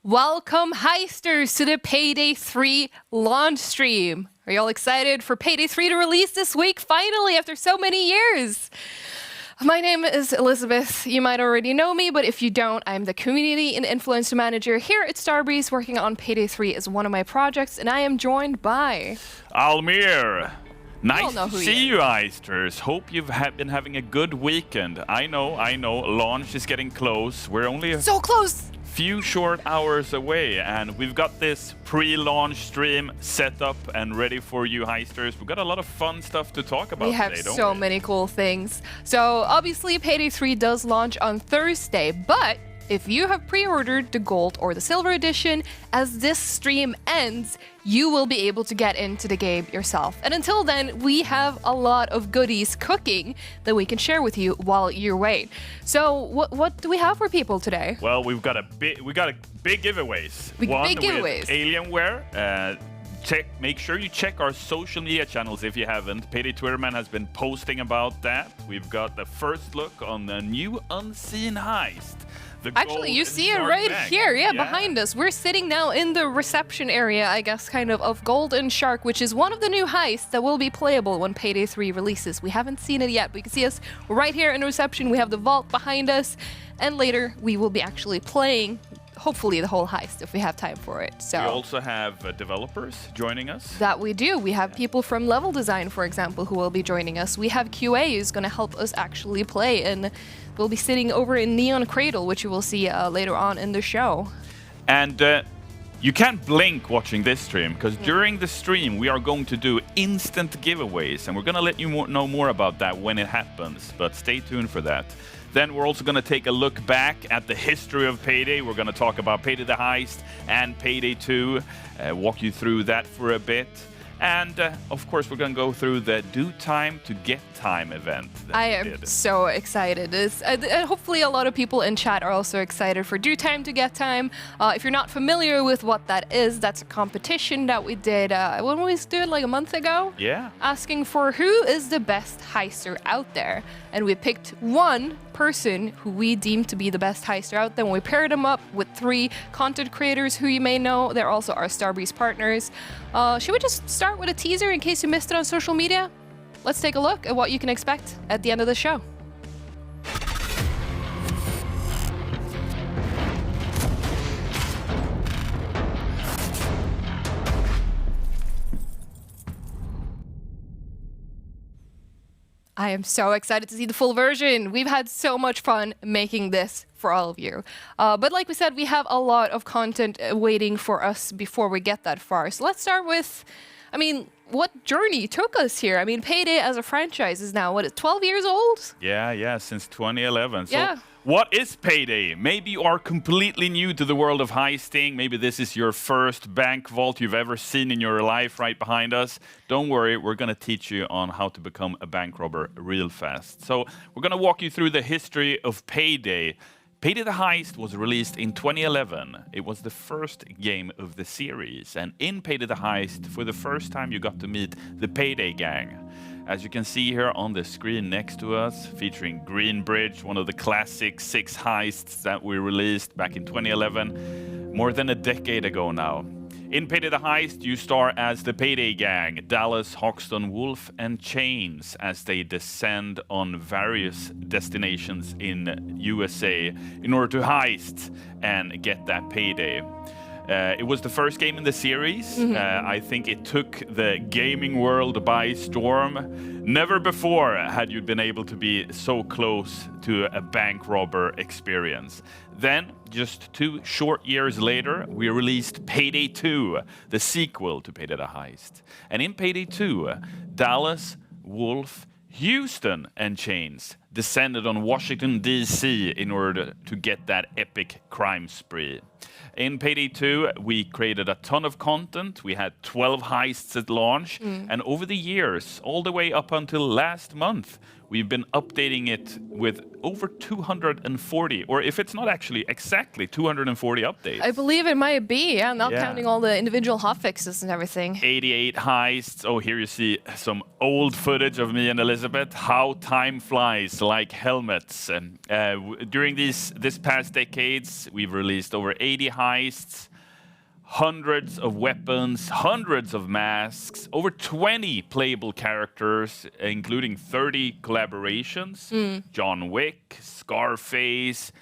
Welcome, heisters, to the Payday 3 launch stream. Are you all excited for Payday 3 to release this week, finally, after so many years? My name is Elizabeth. You might already know me, but if you don't, I'm the Community and Influencer Manager here at Starbreeze, working on Payday 3 as one of my projects, and I am joined by... Almir. Nice to who see you, Eisters. Hope you've been having a good weekend. I know, launch is getting close. We're only So close! few short hours away, and we've got this pre-launch stream set up and ready for you, Heisters. We've got a lot of fun stuff to talk about We have today, don't so we? many cool things. So obviously Payday 3 does launch on Thursday, but if you have pre-ordered the gold or the silver edition, as this stream ends, you will be able to get into the game yourself. And until then, we have a lot of goodies cooking that we can share with you while you wait. So what do we have for people today? Well, we've got a big giveaways. Big giveaways. With Alienware. Make sure you check our social media channels if you haven't. Payday Twitterman has been posting about that. We've got the first look on the new Unseen Heist. Actually, you see it right here, behind us. We're sitting now in the reception area, I guess, of Golden Shark, which is one of the new heists that will be playable when Payday 3 releases. We haven't seen it yet, but you can see us right here in the reception. We have the vault behind us, and later we will be actually playing, hopefully, the whole heist if we have time for it. So we also have developers joining us. That we do. We have people from Level Design, for example, who will be joining us. We have QA who's going to help us actually play, and we'll be sitting over in Neon Cradle, which you will see later on in the show. And you can't blink watching this stream, because during the stream we are going to do instant giveaways, and we're going to let you know more about that when it happens, but stay tuned for that. Then we're also going to take a look back at the history of Payday. We're going to talk about Payday the Heist and Payday 2, walk you through that for a bit. And, of course, we're going to go through the Do Time to Get Time event. I am so excited. Hopefully a lot of people in chat are also excited for Do Time to Get Time. If you're not familiar with what that is, that's a competition that we did, when we did it like a month ago? Yeah. Asking for who is the best heister out there. And we picked one person who we deemed to be the best heister out there. And we paired them up with 3 content creators who you may know. They're also our Starbreeze partners. Should we just start with a teaser in case you missed it on social media? Let's take a look at what you can expect at the end of the show. I am so excited to see the full version. We've had so much fun making this for all of you. But like we said, we have a lot of content waiting for us before we get that far. So let's start with, what journey took us here? Payday as a franchise is now, 12 years old? Yeah, since 2011. Yeah. So what is Payday? Maybe you are completely new to the world of heisting. Maybe this is your first bank vault you've ever seen in your life right behind us. Don't worry, we're going to teach you on how to become a bank robber real fast. So we're going to walk you through the history of Payday. Payday the Heist was released in 2011. It was the first game of the series. And in Payday the Heist, for the first time, you got to meet the Payday gang. As you can see here on the screen next to us, featuring Green Bridge, one of the classic 6 heists that we released back in 2011, more than a decade ago now. In Payday the Heist, you star as the Payday gang, Dallas, Hoxton, Wolf, and Chains, as they descend on various destinations in USA in order to heist and get that payday. It was the first game in the series. I think it took the gaming world by storm. Never before had you been able to be so close to a bank robber experience. Then, just 2 short years later, we released Payday 2, the sequel to Payday the Heist. And in Payday 2, Dallas, Wolf, Houston, and Chains descended on Washington, D.C. in order to get that epic crime spree. In Payday 2, we created a ton of content. We had 12 heists at launch. And over the years, all the way up until last month, we've been updating it with over 240, or if it's not actually exactly 240 updates. I believe it might be, not counting all the individual hotfixes and everything. 88 heists. Oh, here you see some old footage of me and Elizabeth. How time flies things like helmets. And during this past decades, we've released over 80 heists, hundreds of weapons, hundreds of masks, over 20 playable characters, including 30 collaborations. John Wick, Scarface,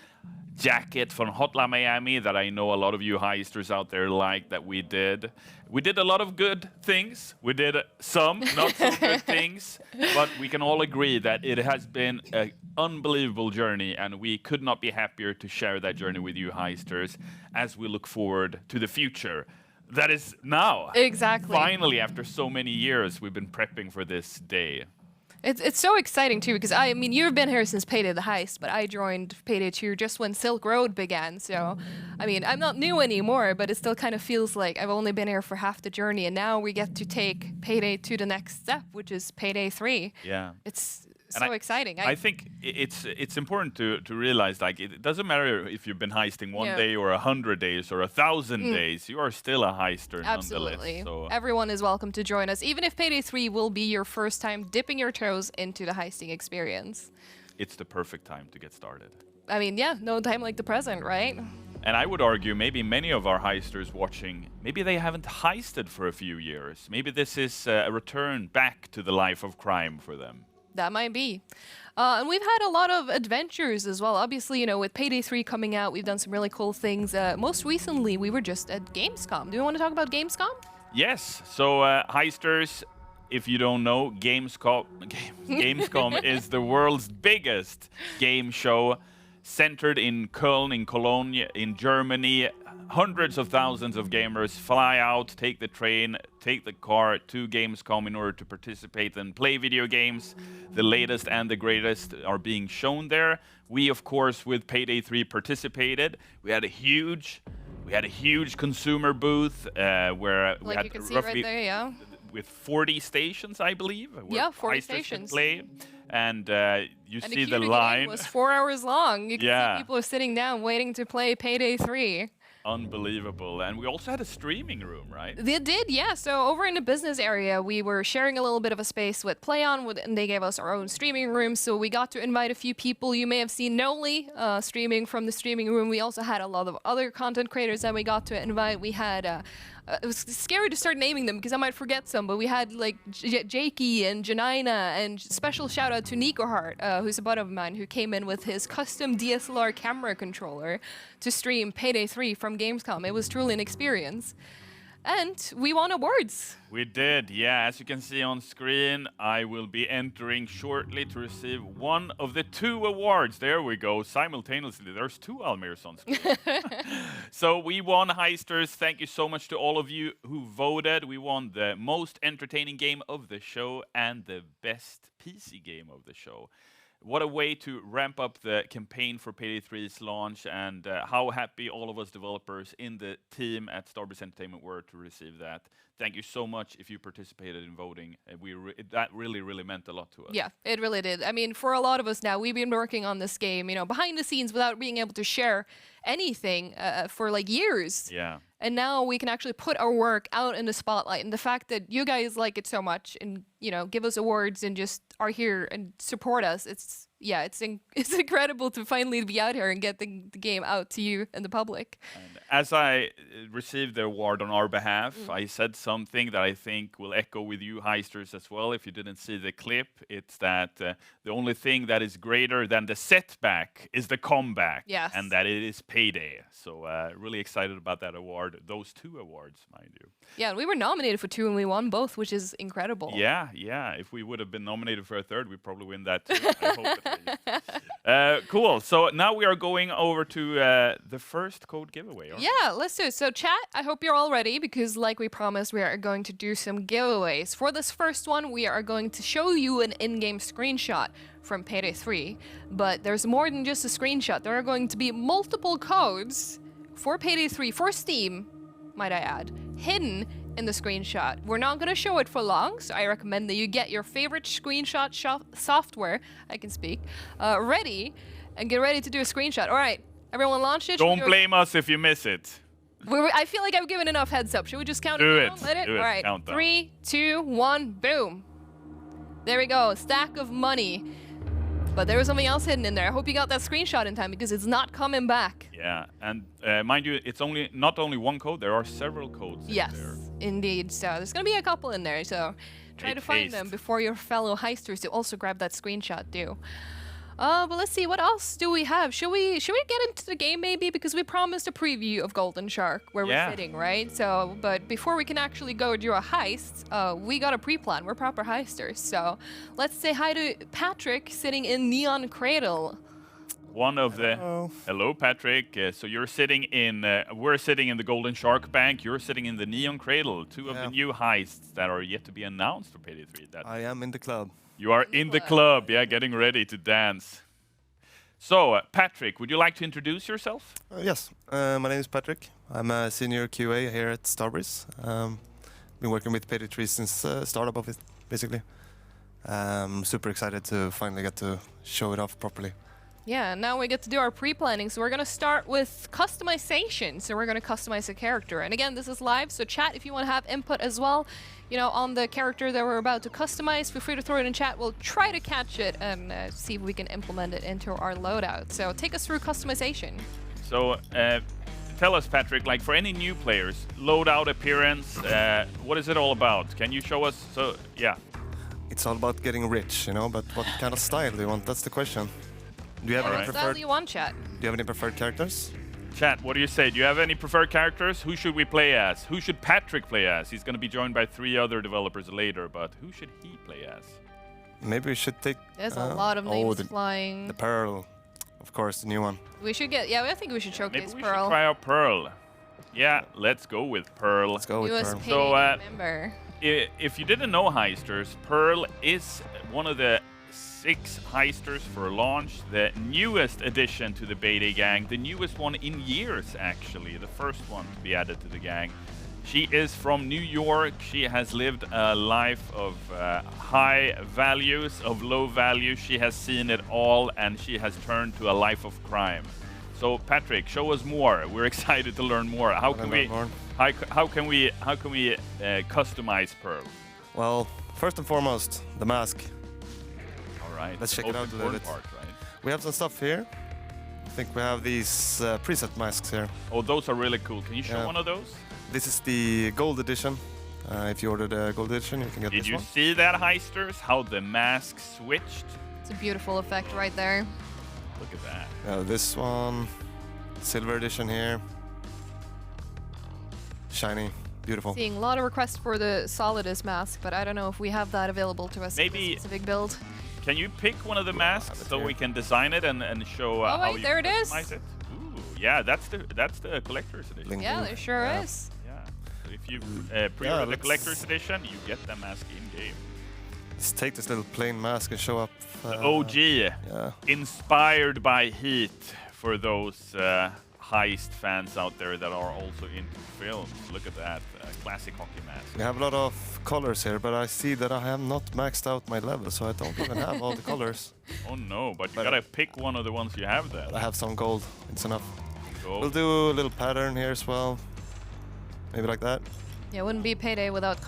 Jacket from Hotline Miami that I know a lot of you heisters out there like that we did. We did a lot of good things. We did some not so good things, but we can all agree that it has been an unbelievable journey, and we could not be happier to share that journey with you heisters as we look forward to the future. That is now. Exactly. Finally, after so many years, we've been prepping for this day. It's so exciting too, because I mean, you've been here since Payday the Heist, but I joined Payday 2 just when Silk Road began. So, I mean, I'm not new anymore, but it still kind of feels like I've only been here for half the journey, and now we get to take Payday to the next step, which is Payday 3. Yeah. It's so exciting. I think it's important to realize, like, it doesn't matter if you've been heisting one day or 100 days or 1,000 days, you are still a heister Absolutely. nonetheless. So everyone is welcome to join us, even if Payday 3 will be your first time dipping your toes into the heisting experience. it's the perfect time to get started. I mean, yeah, no time like the present, right? And I would argue maybe many of our heisters watching, maybe they haven't heisted for a few years. Maybe this is a return back to the life of crime for them. That might be. And we've had a lot of adventures as well. Obviously, you know, with Payday 3 coming out, we've done some really cool things. Most recently, we were just at Gamescom. Do you want to talk about Gamescom? Yes. So, heisters, if you don't know, Gamescom is the world's biggest game show, centered in Köln, in Cologne, in Germany. Hundreds of thousands of gamers fly out, take the train, take the car to Gamescom in order to participate and play video games. The latest and the greatest are being shown there. We, of course, with Payday 3 participated. We had a huge consumer booth where we Like had you can see roughly right there, yeah. with 40 stations, I believe. Yeah, where 40 heisters stations. Can play. And you And see queue the to get in line. was 4 hours long. You can Yeah. see people are sitting down waiting to play Payday 3. Unbelievable. And we also had a streaming room, right? They did, yeah. So over in the business area, we were sharing a little bit of a space with PlayOn, and they gave us our own streaming room. So we got to invite a few people. You may have seen Noli streaming from the streaming room. We also had a lot of other content creators that we got to invite. We had, it was scary to start naming them because I might forget some, but we had like Jakey and Janina, and special shout out to Nico Hart, who's a bud of mine, who came in with his custom DSLR camera controller to stream Payday 3 from Gamescom. It was truly an experience. And we won awards. We did, yeah. As you can see on screen, I will be entering shortly to receive one of the 2 awards. There we go, simultaneously. There's 2 Almirs on screen. So we won, heisters. Thank you so much to all of you who voted. We won the most entertaining game of the show and the best PC game of the show. What a way to ramp up the campaign for Payday 3's launch, and how happy all of us developers in the team at Starbreeze Entertainment were to receive that. Thank you so much if you participated in voting. That really, really meant a lot to us. Yeah, it really did. I mean, for a lot of us now, we've been working on this game, you know, behind the scenes without being able to share anything for like years. Yeah. And now we can actually put our work out in the spotlight. And the fact that you guys like it so much and, you know, give us awards and just are here and support us, it's incredible to finally be out here and get the game out to you and the public. And as I received the award on our behalf, I said something that I think will echo with you heisters as well. If you didn't see the clip, it's that the only thing that is greater than the setback is the comeback. Yes. And that it is Payday. So really excited about that award. Those 2 awards, mind you. Yeah, and we were nominated for 2 and we won both, which is incredible. Yeah. If we would have been nominated for a 3rd, we'd probably win that too. I hope at least. Cool. So now we are going over to the first code giveaway. Yeah, let's do it. So chat, I hope you're all ready because like we promised, we are going to do some giveaways. For this first one, we are going to show you an in-game screenshot from Payday 3, but there's more than just a screenshot. There are going to be multiple codes for Payday 3 for Steam, might I add, hidden in the screenshot. We're not going to show it for long, so I recommend that you get your favorite screenshot software, I can speak, ready, and get ready to do a screenshot. All right, everyone launch it. Don't blame us if you miss it. I feel like I've given enough heads up. Should we just count Do it it. down? Let it? Do it. All right, Countdown. 3, 2, 1, boom. There we go, stack of money. But there was something else hidden in there. I hope you got that screenshot in time because it's not coming back. Yeah, and mind you, it's not only one code. There are several codes Yes, in there. indeed. So there's gonna be a couple in there. So try Make to find haste. them before your fellow heisters to also grab that screenshot too. But let's see, what else do we have? Should we get into the game maybe? Because we promised a preview of Golden Shark where Yeah. we're sitting, right? So, but before we can actually go do a heist, we got a pre-plan. We're proper heisters. So let's say hi to Patrick sitting in Neon Cradle. One of the Hello. hello, Patrick. So you're sitting in. We're sitting in the Golden Shark Bank. You're sitting in the Neon Cradle. Two of the Yeah. new heists that are yet to be announced for Payday 3. I am in the club. You are in the club, yeah, getting ready to dance. So, Patrick, would you like to introduce yourself? Yes, my name is Patrick. I'm a senior QA here at Starbreeze. Been working with Payday 3 since startup of it, basically. Super excited to finally get to show it off properly. Yeah, now we get to do our pre-planning. So we're going to start with customization. So we're going to customize a character. And again, this is live, so chat if you want to have input as well, you know, on the character that we're about to customize. Feel free to throw it in chat. We'll try to catch it and see if we can implement it into our loadout. So take us through customization. So, tell us, Patrick, like for any new players, loadout appearance, what is it all about? Can you show us? So, yeah. It's all about getting rich, you know, but what kind of style do you want? That's the question. Do you have any What style preferred? do you want, chat? Do you have any preferred characters? Chat, what do you say? Do you have any preferred characters? Who should we play as? Who should Patrick play as? He's going to be joined by 3 other developers later, but who should he play as? Maybe we should take. There's a lot of names the flying. Pearl, of course, the new one. We should get, yeah, I think we should Maybe showcase we Pearl. should try out Pearl. Yeah, let's go with Pearl. Let's go with US Pearl. So, member. If you didn't know heisters, Pearl is one of the 6 heisters for launch, the newest addition to the Payday gang, the newest one in years actually, the first one to be added to the gang. She is from New York. She has lived a life of high values, of low values. She has seen it all, and she has turned to a life of crime. So Patrick, show us more. We're excited to learn more. How can we customize Pearl? Well, first and foremost, the mask. All right. Let's check Most it out a little important bit. part, right? We have some stuff here. I think we have these preset masks here. Oh, those are really cool. Can you show Yeah. one of those? This is the gold edition. If you order the gold edition, you can get Did this you one. see that, heisters? How the mask switched? It's a beautiful effect right there. Look at that. This one, silver edition here. Shiny, beautiful. Seeing a lot of requests for the Solidus mask, but I don't know if we have that available to us in Maybe- this specific build. Can you pick one of the masks it so here. we can design it and show Oh, how wait, you there it is. customize it? Ooh, yeah, that's the collector's edition. Bling, Yeah, bling. there sure Yeah. is. Yeah. So if you pre-order the let's- collector's edition, you get the mask in game. Let's take this little plain mask and show up. OG, Yeah. inspired by Heat for those heist fans out there that are also into films. Look at that classic hockey mask. We have a lot of colors here, but I see that I have not maxed out my level, so I don't even have all the colors. Oh no, but you But- gotta pick one of the ones you have then. I have some gold. It's enough. Go. We'll do a little pattern here as well. Maybe like that. Yeah, it wouldn't be Payday without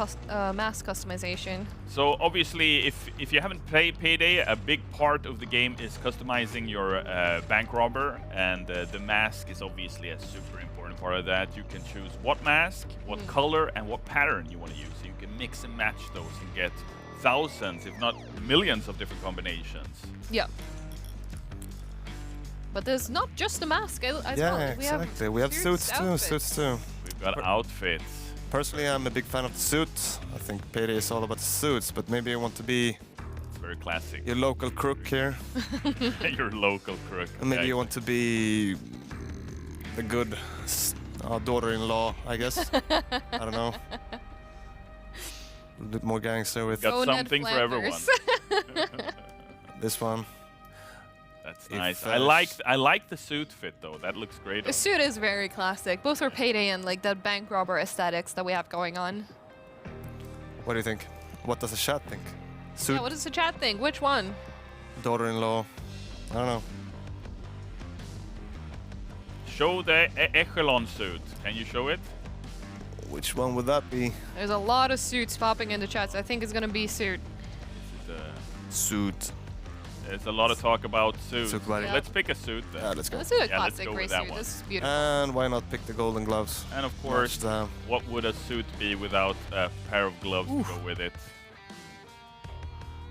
mask customization. So obviously, if you haven't played Payday, a big part of the game is customizing your bank robber, and the mask is obviously a super important part of that. You can choose what mask, what color, and what pattern you want to use. So you can mix and match those and get thousands, if not millions, of different combinations. Yeah. But there's not just the mask as Yeah, well. exactly. We have suits too. outfits. Suits too. We've got outfits. Personally, I'm a big fan of the suit. I think Payday is all about the suits, but maybe you want to be It's very classic. your local crook here. Your local crook. And maybe Yeah. you want to be the good daughter-in-law, I guess. I don't know. A bit more gangster with Got Oh, Ned something for everyone. Flanders. this one. That's If, nice. uh, I like the suit fit though. That looks great. The suit is very classic, both for Payday and like that bank robber aesthetics that we have going on. What do you think? What does the chat think? Suit, Yeah, what does the chat think? Which one? daughter-in-law. I don't know. Show the Echelon suit. Can you show it? Which one would that be? There's a lot of suits popping in the chat, so I think it's gonna be suit. This is Suit. There's a lot of talk about suits. Suit lighting. Yeah. Let's pick a suit then. Yeah, let's go. Let's do a Yeah, let's classic go gray with that suit. one. This is beautiful. And why not pick the golden gloves? And of course, Match the- what would a suit be without a pair of gloves to go with it?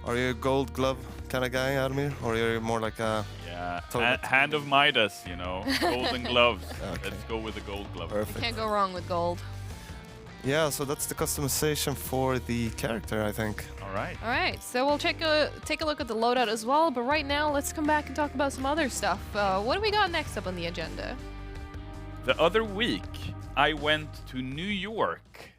Are you a gold glove kind of guy, Admir? Or are you more like a... Yeah, Toilet. hand of Midas, you know, golden gloves. Okay. Let's go with the gold glove. Perfect. Can't go wrong with gold. Yeah, so that's the customization for the character, I think. All right. All right, so we'll take a look at the loadout as well. But right now, let's come back and talk about some other stuff. What do we got next up on the agenda? The other week, I went to New York.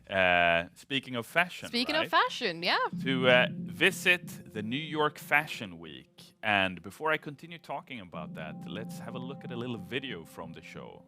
Speaking of fashion, Speaking right? of fashion, yeah. To visit the New York Fashion Week. And before I continue talking about that, let's have a look at a little video from the show.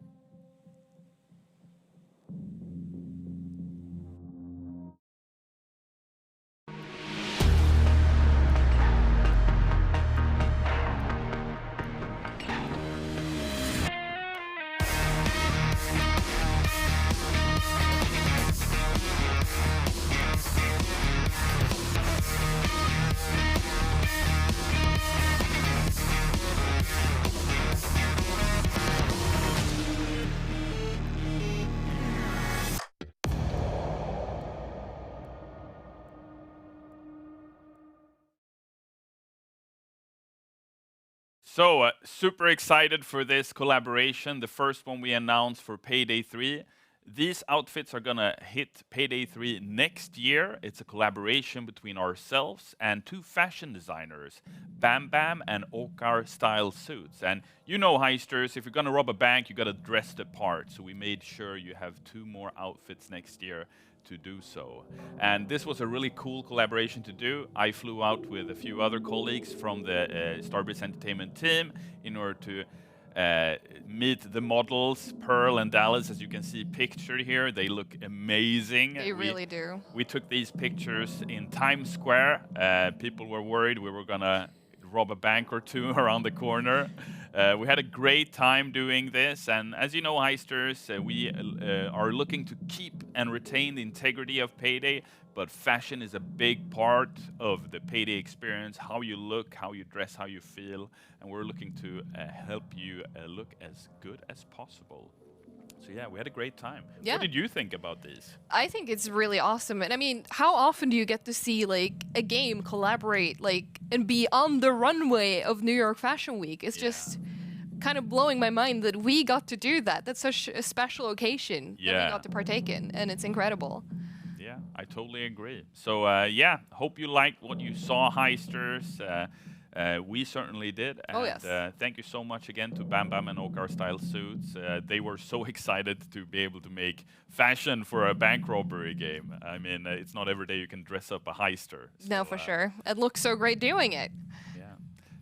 So, super excited for this collaboration, the first one we announced for Payday 3. These outfits are gonna hit Payday 3 next year. It's a collaboration between ourselves and two fashion designers, Bam Bam and Okar Style Suits. And you know, heisters, if you're gonna rob a bank, you gotta dress the part. So we made sure you have two more outfits next year to do so. And this was a really cool collaboration to do. I flew out with a few other colleagues from the Starbreeze Entertainment team in order to meet the models, Pearl and Dallas, as you can see pictured here. They look amazing. They really do. We took these pictures in Times Square. People were worried we were gonna rob a bank or two around the corner. We had a great time doing this, and as you know, heisters, we are looking to keep and retain the integrity of Payday, but fashion is a big part of the Payday experience, how you look, how you dress, how you feel, and we're looking to help you look as good as possible. So yeah, we had a great time. Yeah. What did you think about these? I think it's really awesome. And I mean, how often do you get to see like a game collaborate like and be on the runway of New York Fashion Week? It's just kind of blowing my mind that we got to do that. That's such a special occasion that we got to partake in, and it's incredible. Yeah, I totally agree. So yeah, hope you liked what you saw, heisters. We certainly did. And, Oh, yes. Thank you so much again to Bam Bam and Okar Style Suits. They were so excited to be able to make fashion for a bank robbery game. I mean, it's not every day you can dress up a heister. No, So, for sure. It looks so great doing it. Yeah.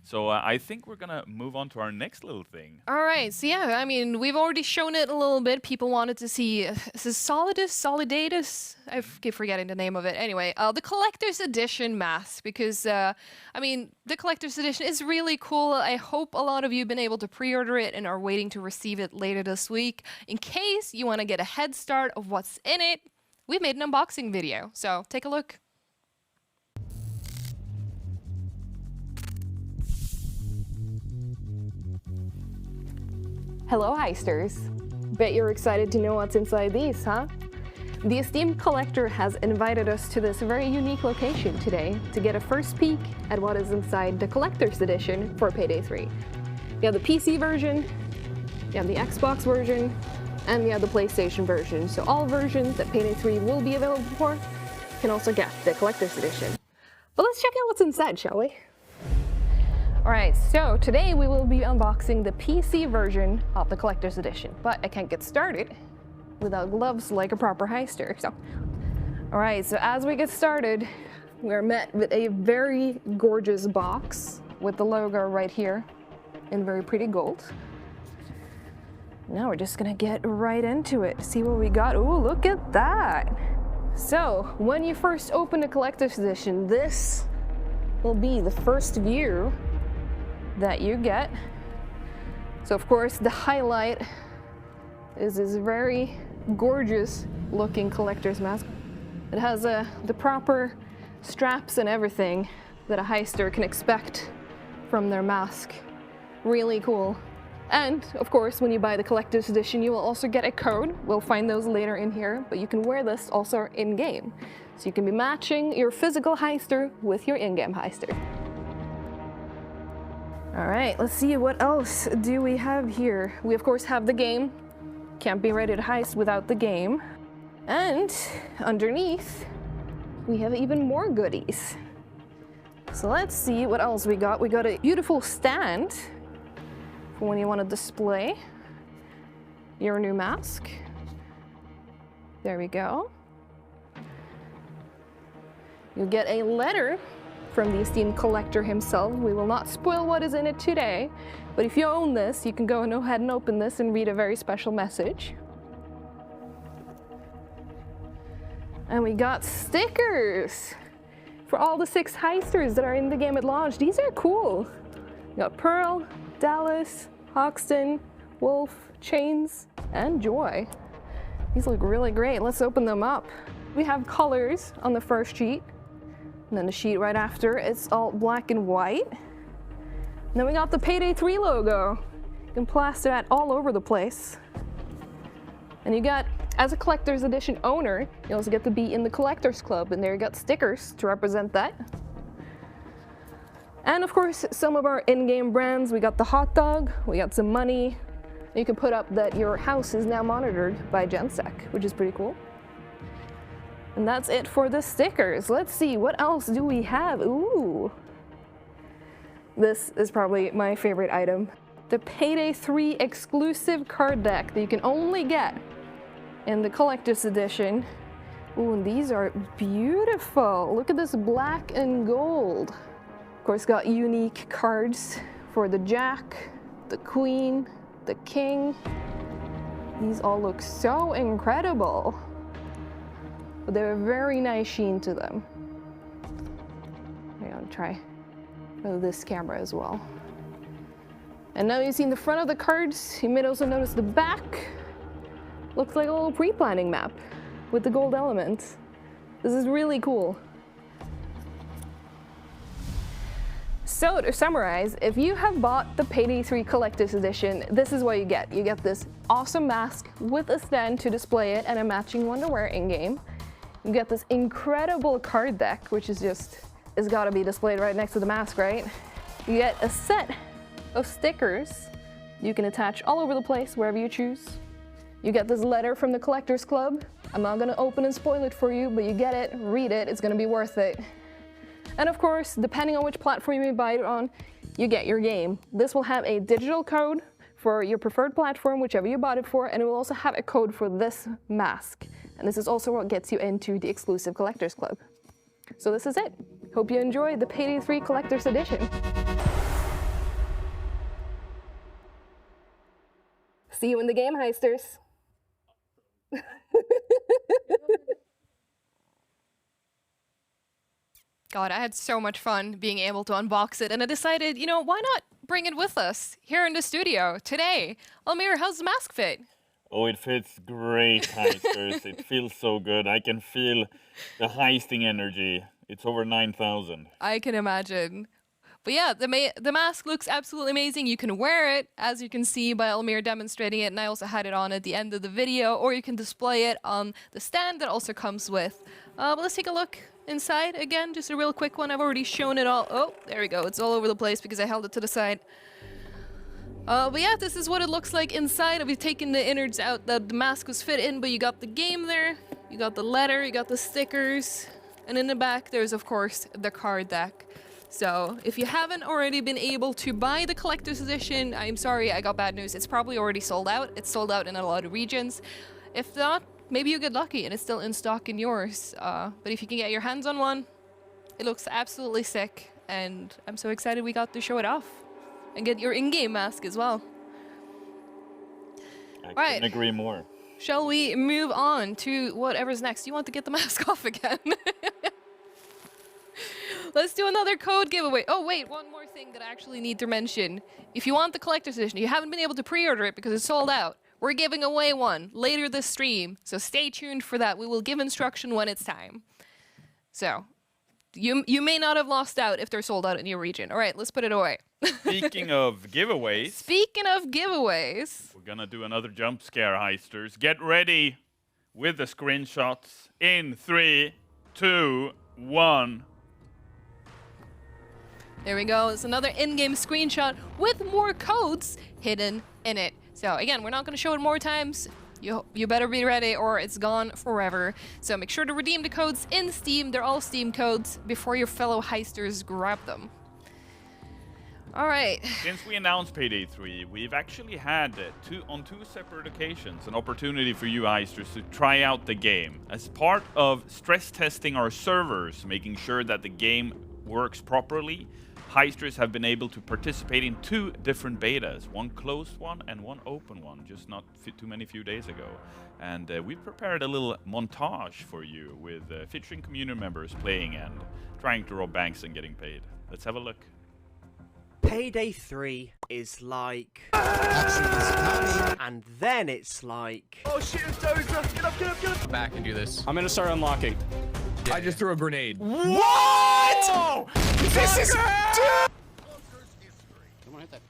So I think we're gonna move on to our next little thing. All right, so yeah, I mean, we've already shown it a little bit. People wanted to see, is this Solidatus? I keep forgetting the name of it. Anyway, the Collector's Edition mask, because, I mean, the Collector's Edition is really cool. I hope a lot of you have been able to pre-order it and are waiting to receive it later this week. In case you want to get a head start of what's in it, we made an unboxing video, so take a look. Hello, heisters. Bet you're excited to know what's inside these, huh? The esteemed collector has invited us to this very unique location today to get a first peek at what is inside the collector's edition for Payday 3. You have the PC version, you have the Xbox version, and you have the PlayStation version. So all versions that Payday 3 will be available for can also get the collector's edition. But let's check out what's inside, shall we? Alright, so today we will be unboxing the PC version of the Collector's Edition, but I can't get started without gloves like a proper heister, so. Alright, so as we get started, we're met with a very gorgeous box with the logo right here in very pretty gold. Now we're just gonna get right into it, see what we got. Ooh, look at that! So, when you first open the Collector's Edition, this will be the first view that you get. So of course the highlight is this very gorgeous looking collector's mask. It has the proper straps and everything that a heister can expect from their mask. Really cool. And of course, when you buy the collector's edition, you will also get a code. We'll find those later in here, but you can wear this also in-game. So you can be matching your physical heister with your in-game heister. All right, let's see, what else do we have here? We of course have the game. Can't be ready to heist without the game. And underneath, we have even more goodies. So let's see what else we got. We got a beautiful stand for when you want to display your new mask. There we go. You'll get a letter from the esteemed collector himself. We will not spoil what is in it today, but if you own this, you can go ahead and open this and read a very special message. And we got stickers for all the 6 heisters that are in the game at launch. These are cool. We got Pearl, Dallas, Hoxton, Wolf, Chains, and Joy. These look really great. Let's open them up. We have colors on the first sheet, and then the sheet right after, it's all black and white. And then we got the Payday 3 logo. You can plaster that all over the place. And you got, as a collector's edition owner, you also get to be in the collector's club, and there you got stickers to represent that. And of course, some of our in-game brands. We got the hot dog, we got some money. You can put up that your house is now monitored by Gensec, which is pretty cool. And that's it for the stickers. Let's see, what else do we have? Ooh. This is probably my favorite item. The Payday 3 exclusive card deck that you can only get in the collector's edition. Ooh, and these are beautiful. Look at this black and gold. Of course, got unique cards for the Jack, the Queen, the King. These all look so incredible. But they have a very nice sheen to them. I'm gonna try this camera as well. And now you've seen the front of the cards. You may also notice the back. Looks like a little pre-planning map with the gold elements. This is really cool. So to summarize, if you have bought the Payday 3 Collector's Edition, this is what you get. You get this awesome mask with a stand to display it and a matching one to wear in-game. You get this incredible card deck, which is just, it's gotta be displayed right next to the mask, right? You get a set of stickers you can attach all over the place, wherever you choose. You get this letter from the Collectors Club. I'm not gonna open and spoil it for you, but you get it, read it, it's gonna be worth it. And of course, depending on which platform you may buy it on, you get your game. This will have a digital code for your preferred platform, whichever you bought it for, and it will also have a code for this mask. And this is also what gets you into the exclusive Collectors Club. So this is it. Hope you enjoyed the Payday 3 Collector's Edition. See you in the game, heisters. God, I had so much fun being able to unbox it, and I decided, you know, why not bring it with us here in the studio today? Almir, how's the mask fit? Oh, it fits great, heisters. It feels so good. I can feel the heisting energy. It's over 9,000. I can imagine. But yeah, the mask looks absolutely amazing. You can wear it, as you can see by Almir demonstrating it, and I also had it on at the end of the video, or you can display it on the stand that also comes with. But let's take a look inside again, just a real quick one. I've already shown it all. Oh, there we go. It's all over the place because I held it to the side. But yeah, this is what it looks like inside. We've taken the innards out that the mask was fit in, but you got the game there, you got the letter, you got the stickers, and in the back there's of course the card deck. So if you haven't already been able to buy the collector's edition, I'm sorry, I got bad news. It's probably already sold out. It's sold out in a lot of regions. If not, maybe you get lucky and it's still in stock in yours. But if you can get your hands on one, it looks absolutely sick, and I'm so excited we got to show it off. And get your in-game mask as well. I couldn't agree more. Shall we move on to whatever's next? You want to get the mask off again? Let's do another code giveaway. Oh wait, one more thing that I actually need to mention. If you want the collector's edition, you haven't been able to pre-order it because it's sold out. We're giving away one later this stream, so stay tuned for that. We will give instruction when it's time. So, You may not have lost out if they're sold out in your region. All right, let's put it away. Speaking of giveaways, Speaking of giveaways, we're gonna do another jump scare, heisters. Get ready with the screenshots in 3, 2, 1. there we go. It's another in-game screenshot with more codes hidden in it. So again, we're not going to show it more times. You better be ready or it's gone forever. So make sure to redeem the codes in Steam. They're all Steam codes before your fellow heisters grab them. All right. Since we announced Payday 3, we've actually had on two separate occasions an opportunity for you heisters to try out the game. As part of stress testing our servers, making sure that the game works properly, heisters have been able to participate in 2 different betas, one closed one and one open one, just not few days ago. And we've prepared a little montage for you with featuring community members playing and trying to rob banks and getting paid. Let's have a look. Payday 3 is like and then it's like Oh shit, it's Dozer! Get up! Back and do this. I'm gonna start unlocking. I just threw a grenade. What? This is dude. Come on, hit that.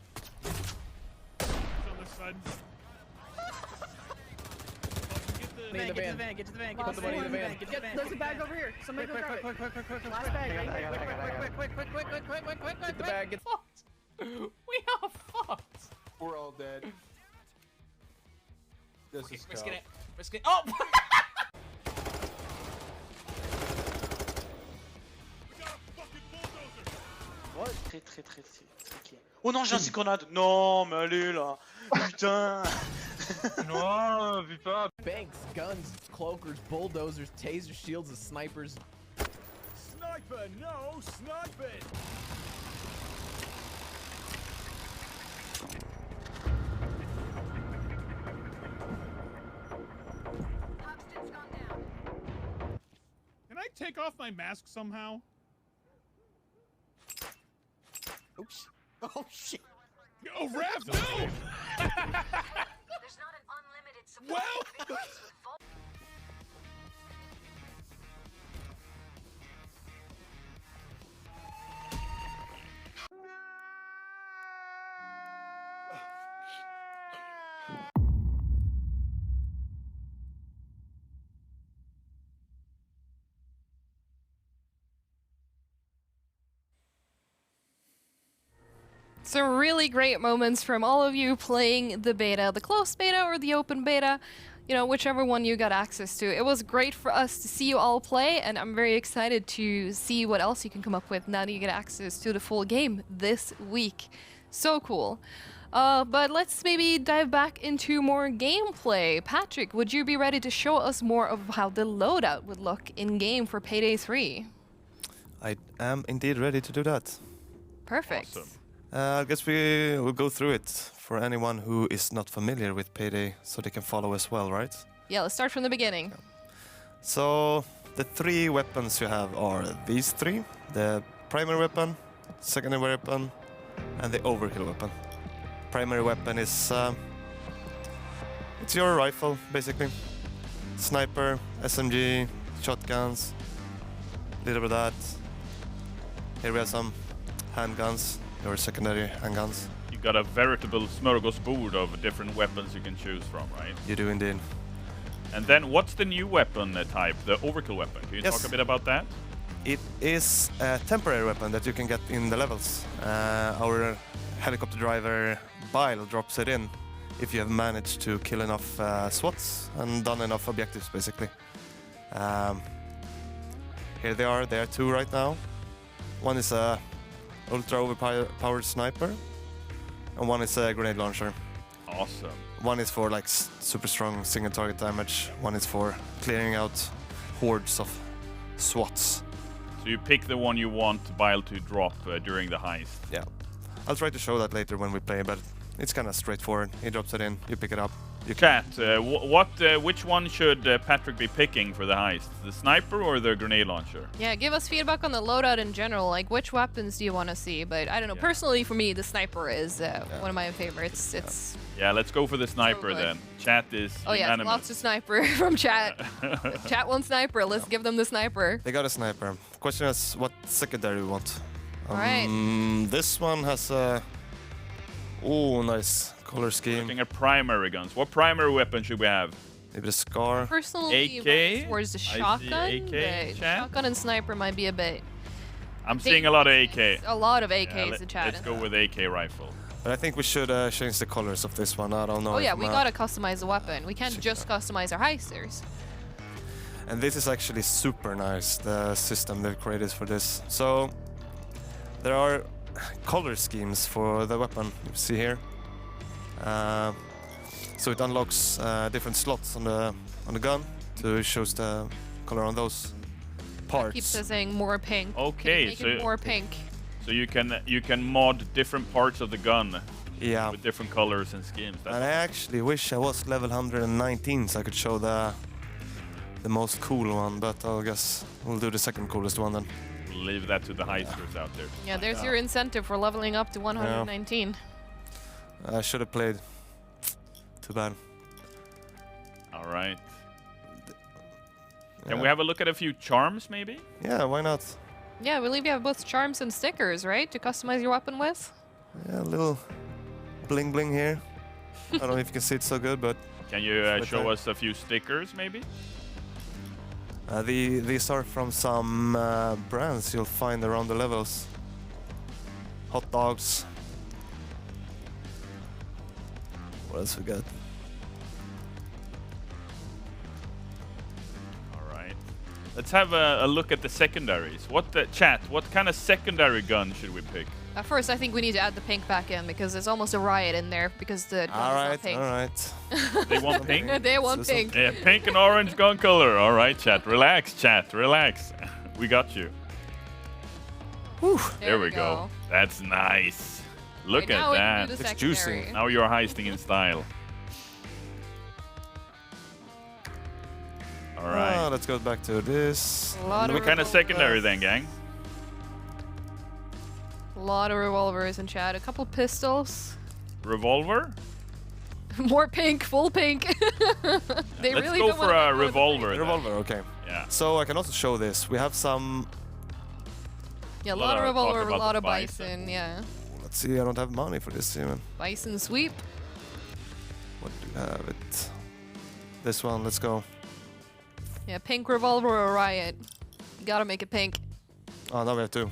Get to the van, get to the van. Put the money in the van. There's a bag over here. Somebody go grab it. Quick. Last bag. Quick. Get the bag. Get Fucked. We are fucked. We're all dead. This is Risking it. Oh! Très clean. Oh non, j'ai un grenade. Non, mais allez là. Putain. Non, vu pas. Banks, guns, cloakers, bulldozers, taser shields, and snipers. Sniper, no sniping. Can I take off my mask somehow? Oh shit! Oh, Rev, no! There's not an unlimited supply Well- of victories with Vol- Some really great moments from all of you playing the beta, the closed beta or the open beta, you know, whichever one you got access to. It was great for us to see you all play, and I'm very excited to see what else you can come up with now that you get access to the full game this week. So cool. But let's maybe dive back into more gameplay. Patrick, would you be ready to show us more of how the loadout would look in-game for Payday 3? I am indeed ready to do that. Perfect. Awesome. I guess we will go through it for anyone who is not familiar with Payday, so they can follow as well, right? Yeah, let's start from the beginning. So the 3 weapons you have are these 3: the primary weapon, secondary weapon, and the overkill weapon. Primary weapon is it's your rifle, basically. Sniper, SMG, shotguns, little bit of that. Here we have some handguns, your secondary handguns. You got a veritable smorgasbord of different weapons you can choose from, right? You do indeed. And then what's the new weapon type, the overkill weapon? Can you Yes. talk a bit about that? It is a temporary weapon that you can get in the levels. Our helicopter driver Bile drops it in if you have managed to kill enough SWATs and done enough objectives, basically. Here they are 2 right now. One is a ultra overpowered sniper, and one is a grenade launcher. Awesome. One is for like super strong single target damage. One is for clearing out hordes of SWATs. So you pick the one you want Bile to drop during the heist. Yeah, I'll try to show that later when we play, but it's kind of straightforward. He drops it in, you pick it up, Chat, which one should Patrick be picking for the heist? The sniper or the grenade launcher? Yeah, give us feedback on the loadout in general. Like, which weapons do you want to see? But I don't know. Yeah. Personally, for me, the sniper is one of my favorites. It's Yeah, let's go for the sniper good. then. Chat is oh yeah, unanimous. lots of sniper from chat. Chat wants sniper. Let's give them the sniper. They got a sniper. Question is, what secondary we want? Alright. This one has a... Oh, nice color scheme. Looking at primary guns. What primary weapon should we have? Maybe the Scar. Personally, AK? towards the I see shotgun. AK, but chat. shotgun and sniper might be a bit. I'm seeing a lot of AK. A lot of AKs Yeah, in chat. let's go with AK rifle. But I think we should change the colors of this one. I don't know. Oh yeah, if we my- gotta customize the weapon. We can't just customize our heisters. And this is actually super nice, the system they've created for this. So there are color schemes for the weapon, you see here. So it unlocks different slots on the gun to shows the color on those parts. Keeps saying more pink. Okay, Make so it more pink. so you can mod different parts of the gun Yeah. with different colors and schemes. And I actually wish I was level 119 so I could show the most cool one, but I guess we'll do the second coolest one then. We'll leave that to the heisters out there. Yeah, there's your incentive for leveling up to 119. I should have played. Too bad. All right. Can Yeah. we have a look at a few charms, maybe? Yeah, why not? Yeah, I believe you have both charms and stickers, right? To customize your weapon with? Yeah, a little bling bling here. I don't know if you can see it so good, but Can you Right show there. us a few stickers, maybe? these are from some brands you'll find around the levels. Hot dogs. What else we got? All right. Let's have a look at the secondaries. What kind of secondary gun should we pick? At first, I think we need to add the pink back in because there's almost a riot in there because the gun All is right, not pink. all right. They want pink? They want So- pink. Yeah, pink and orange gun color. All right, chat. Relax, chat. Relax. We got you. There we go. That's nice. Look Okay, now at we can that. do the Looks juicy. secondary. Now you're heisting in style. All right. Let's go back to this. A lot What of kind of secondary revolvers. then, gang? A lot of revolvers in chat. A couple pistols. Revolver? More pink, full pink. They Let's really go don't for wanna a go with the revolver. pink. then. Revolver, okay. Yeah. So I can also show this. We have some. Yeah, a Lot lot of of talk revolver, a about lot the of bison. bison. Yeah, Let's see. I don't have money for this even. bison sweep. What do we have? It. This one. Let's go. Yeah, pink revolver or riot. Gotta make it pink. Oh, now we have two.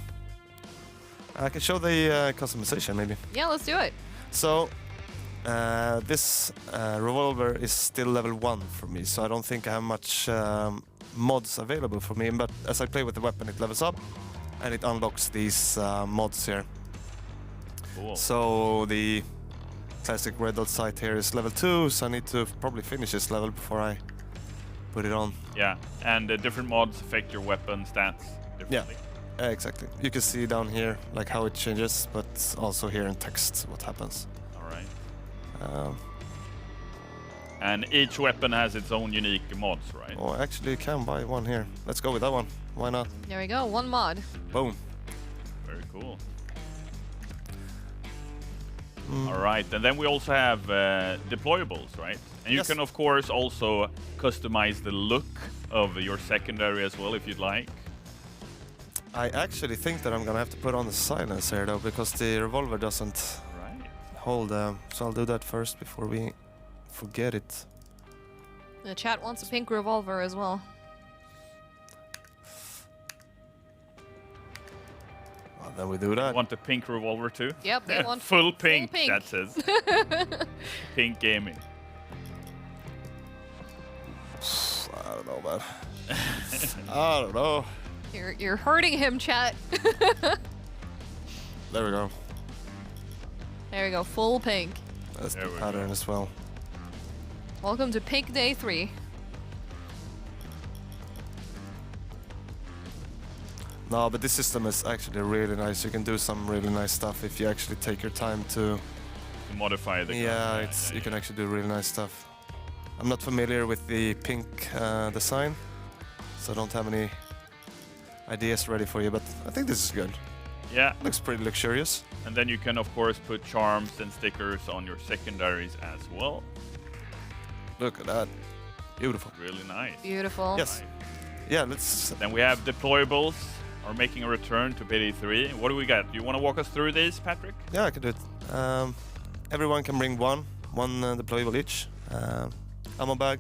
I can show the customization maybe. Yeah, let's do it. So this revolver is still level 1 for me, so I don't think I have much mods available for me. But as I play with the weapon, it levels up and it unlocks these mods here. Cool. So the classic red dot sight here is level 2, so I need to probably finish this level before I put it on. Yeah, and different mods affect your weapon stats differently. Exactly. You can see down here like how it changes, but also here in text what happens. All right. Um, And each weapon has its own unique mods, right? oh, actually, you can buy one here. Let's go with that one. Why not? There we go. One mod. Boom. Very cool. Mm. All right, and then we also have deployables, right? And you Yes. can, of course, also customize the look of your secondary as well, if you'd like. I actually think that I'm gonna have to put on the silence here though, because the revolver doesn't Right. hold. So I'll do that first before we forget it. The chat wants a pink revolver as well. Well, then we do that. Want the pink revolver too? Yep, they want full pink, pink. that says. Pink gaming. I don't know, man. I don't know. You're hurting him, chat. There we go. There we go. Full pink. That's There the we pattern go. as well. Welcome to Pink Day 3. No, but this system is actually really nice. You can do some really nice stuff if you actually take your time to. To modify the gun. Yeah, you can actually do really nice stuff. I'm not familiar with the pink design, so I don't have any ideas ready for you, but I think this is good. Yeah, Looks pretty luxurious. and then you can of course put charms and stickers on your secondaries as well. Look at that. Beautiful. Really nice. Beautiful. Yes. Yeah, let's... Then we have deployables are making a return to Payday 3. What do we got? Do you want to walk us through this, Patrick? Yeah, I can do it. Everyone can bring one deployable each. Ammo bag.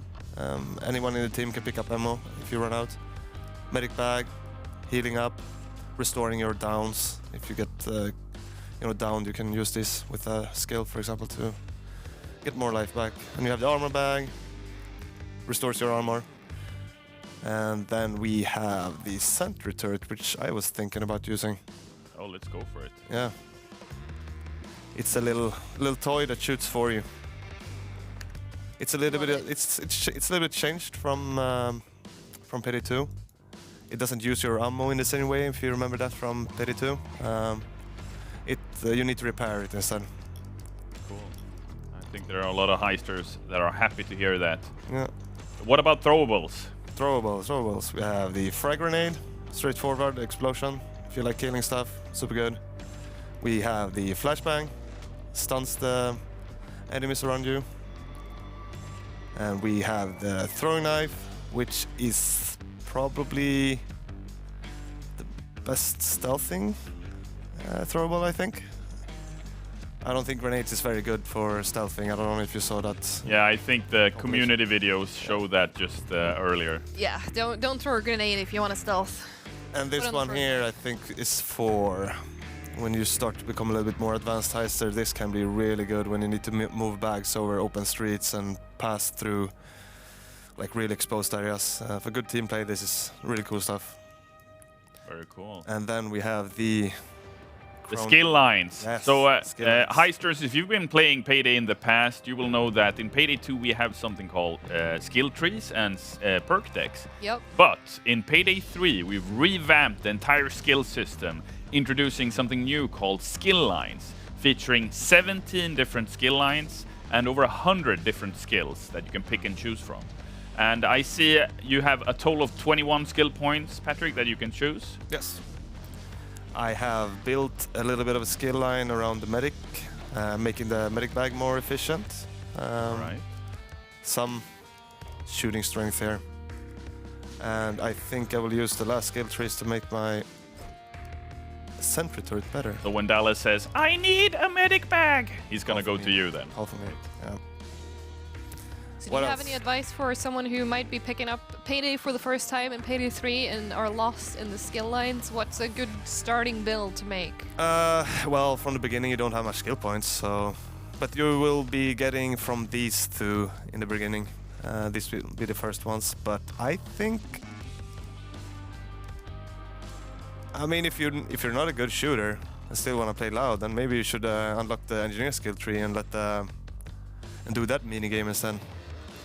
Anyone in the team can pick up ammo if you run out. Medic bag. Healing up. Restoring your downs. If you get downed, you can use this with a skill, for example, to get more life back. And you have the armor bag. Restores your armor. And then we have the sentry turret, which I was thinking about using. Oh, let's go for it. Yeah. It's a little toy that shoots for you. It's a little bit it's a little bit changed from Payday 2. It doesn't use your ammo in the same way, if you remember that from Payday 2. You need to repair it instead. Cool. I think there are a lot of heisters that are happy to hear that. Yeah. What about throwables? Throwables. We have the frag grenade, straightforward explosion. If you like killing stuff, super good. We have the flashbang, stuns the enemies around you. And we have the throwing knife, which is probably the best stealthing throwable, I think. I don't think grenades is very good for stealthing. I don't know if you saw that. Yeah, I think the community videos show that just earlier. Yeah, don't throw a grenade if you want to stealth. And this one here, I think, is for when you start to become a little bit more advanced heister. This can be really good when you need to move bags over open streets and pass through like really exposed areas. For good team play, this is really cool stuff. Very cool. And then we have the skill lines. Yes, So, skill lines. heisters, if you've been playing Payday in the past, you will know that in Payday 2 we have something called skill trees and perk decks. Yep. But in Payday 3, we've revamped the entire skill system, introducing something new called skill lines, featuring 17 different skill lines and over 100 different skills that you can pick and choose from. And I see you have a total of 21 skill points, Patrick, that you can choose. Yes. I have built a little bit of a skill line around the medic, making the medic bag more efficient. Right. Some shooting strength here. And I think I will use the last skill trees to make my sentry turret better. So when Dallas says, I need a medic bag, he's gonna go to you then. Half of it, yeah. So What do you have else? any advice for someone who might be picking up Payday for the first time in Payday 3 and are lost in the skill lines? What's a good starting build to make? Well, from the beginning you don't have much skill points, so... But you will be getting from these two in the beginning. These will be the first ones, but I think... I mean, if you're not a good shooter and still want to play loud, then maybe you should unlock the engineer skill tree and and do that mini game instead.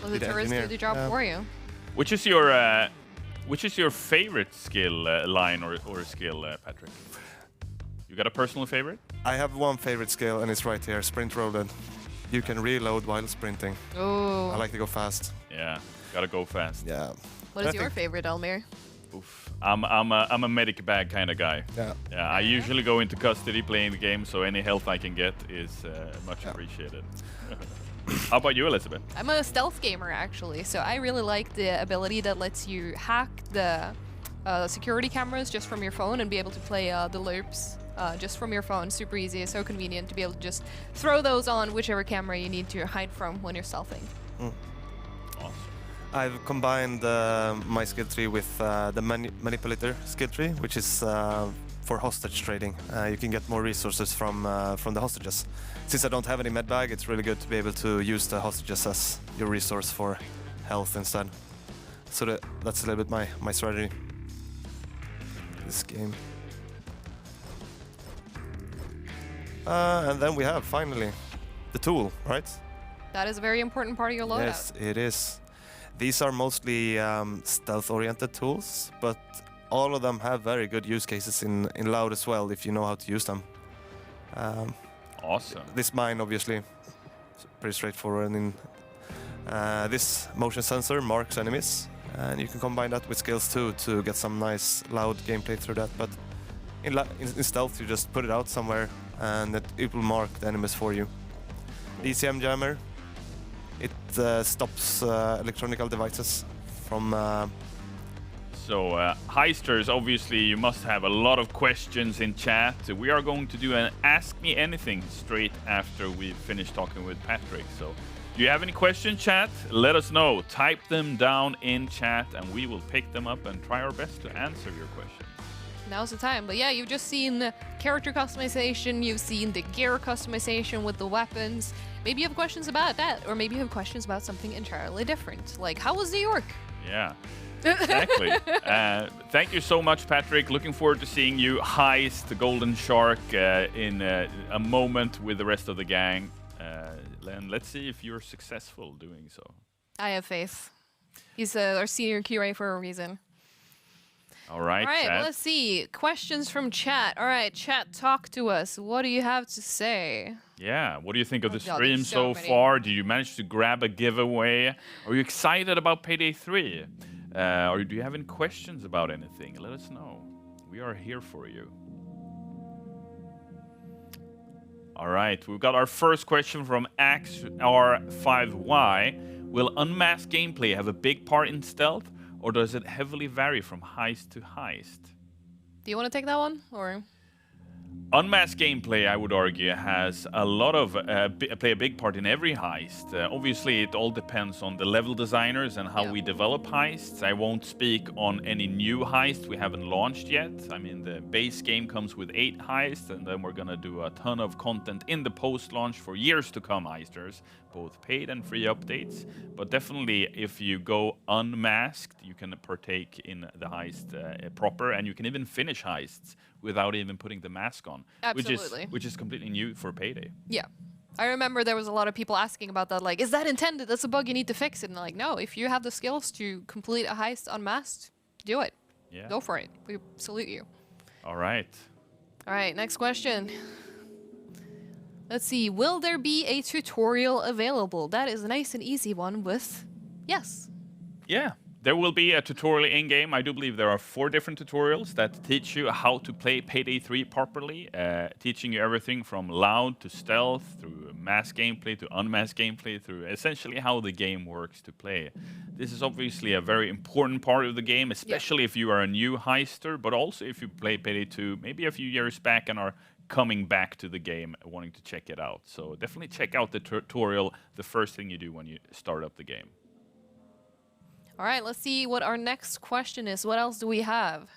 Well, the Be the tourists do engineer. the job Yeah. for you. Which is your favorite skill line or skill, Patrick? You got a personal favorite? I have one favorite skill, and it's right here, sprint rolled. You can reload while sprinting. Oh. I like to go fast. Yeah, gotta go fast. Yeah. What is I your think- favorite, Elmir? Oof. I'm a medic bag kind of guy. Yeah. Yeah, I usually go into custody playing the game, so any health I can get is much appreciated. How about you, Elizabeth? I'm a stealth gamer, actually, so I really like the ability that lets you hack the security cameras just from your phone and be able to play the loops just from your phone. Super easy, so convenient to be able to just throw those on whichever camera you need to hide from when you're stealthing. Awesome. I've combined my skill tree with the manipulator skill tree, which is for hostage trading. You can get more resources from the hostages. Since I don't have any med bag, it's really good to be able to use the hostages as your resource for health instead. So that's a little bit my strategy. This game. And then we have finally the tool, right? That is a very important part of your loadout. Yes, it is. These are mostly stealth-oriented tools, but all of them have very good use cases in loud as well, if you know how to use them. Awesome. This mine, obviously, is pretty straightforward. And This motion sensor marks enemies, and you can combine that with skills too to get some nice loud gameplay through that. But in stealth, you just put it out somewhere, and it will mark the enemies for you. The ECM jammer, it stops electronic devices from. So, Heisters, obviously you must have a lot of questions in chat. We are going to do an Ask Me Anything straight after we finish talking with Patrick. So, do you have any questions, chat? Let us know. Type them down in chat and we will pick them up and try our best to answer your questions. Now's the time. But yeah, you've just seen character customization, you've seen the gear customization with the weapons. Maybe you have questions about that, or maybe you have questions about something entirely different. Like, how was New York? Yeah. Exactly. Thank you so much, Patrick. Looking forward to seeing you heist the Golden Shark in a moment with the rest of the gang. And let's see if you're successful doing so. I have faith. He's our senior QA for a reason. All right, well, chat. let's see. Questions from chat. All right, chat, talk to us. What do you have to say? Yeah, what do you think of the God, stream there's so so many. far? Did you manage to grab a giveaway? Are you excited about Payday 3? Or do you have any questions about anything? Let us know. We are here for you. All right, we've got our first question from XR5Y. Will unmasked gameplay have a big part in stealth, or does it heavily vary from heist to heist? Do you want to take that one, or? Unmasked gameplay, I would argue, has a lot of play a big part in every heist. Obviously, it all depends on the level designers and how we develop heists. I won't speak on any new heist we haven't launched yet. I mean, the base game comes with 8 heists, and then we're gonna do a ton of content in the post-launch for years to come, heisters, both paid and free updates. But definitely, if you go unmasked, you can partake in the heist proper, and you can even finish heists without even putting the mask on. Absolutely. Which is completely new for Payday. Yeah. I remember there was a lot of people asking about that, like, is that intended? That's a bug, you need to fix it. And like, no, if you have the skills to complete a heist unmasked, do it. Yeah. Go for it. We salute you. All right. All right, next question. Let's see, will there be a tutorial available? That is a nice and easy one with yes. Yeah. There will be a tutorial in-game. I do believe there are 4 different tutorials that teach you how to play Payday 3 properly, teaching you everything from loud to stealth, through mass gameplay to unmasked gameplay, through essentially how the game works to play. This is obviously a very important part of the game, especially if you are a new heister, but also if you play Payday 2 maybe a few years back and are coming back to the game wanting to check it out. So definitely check out the tutorial, the first thing you do when you start up the game. All right, let's see what our next question is. What else do we have?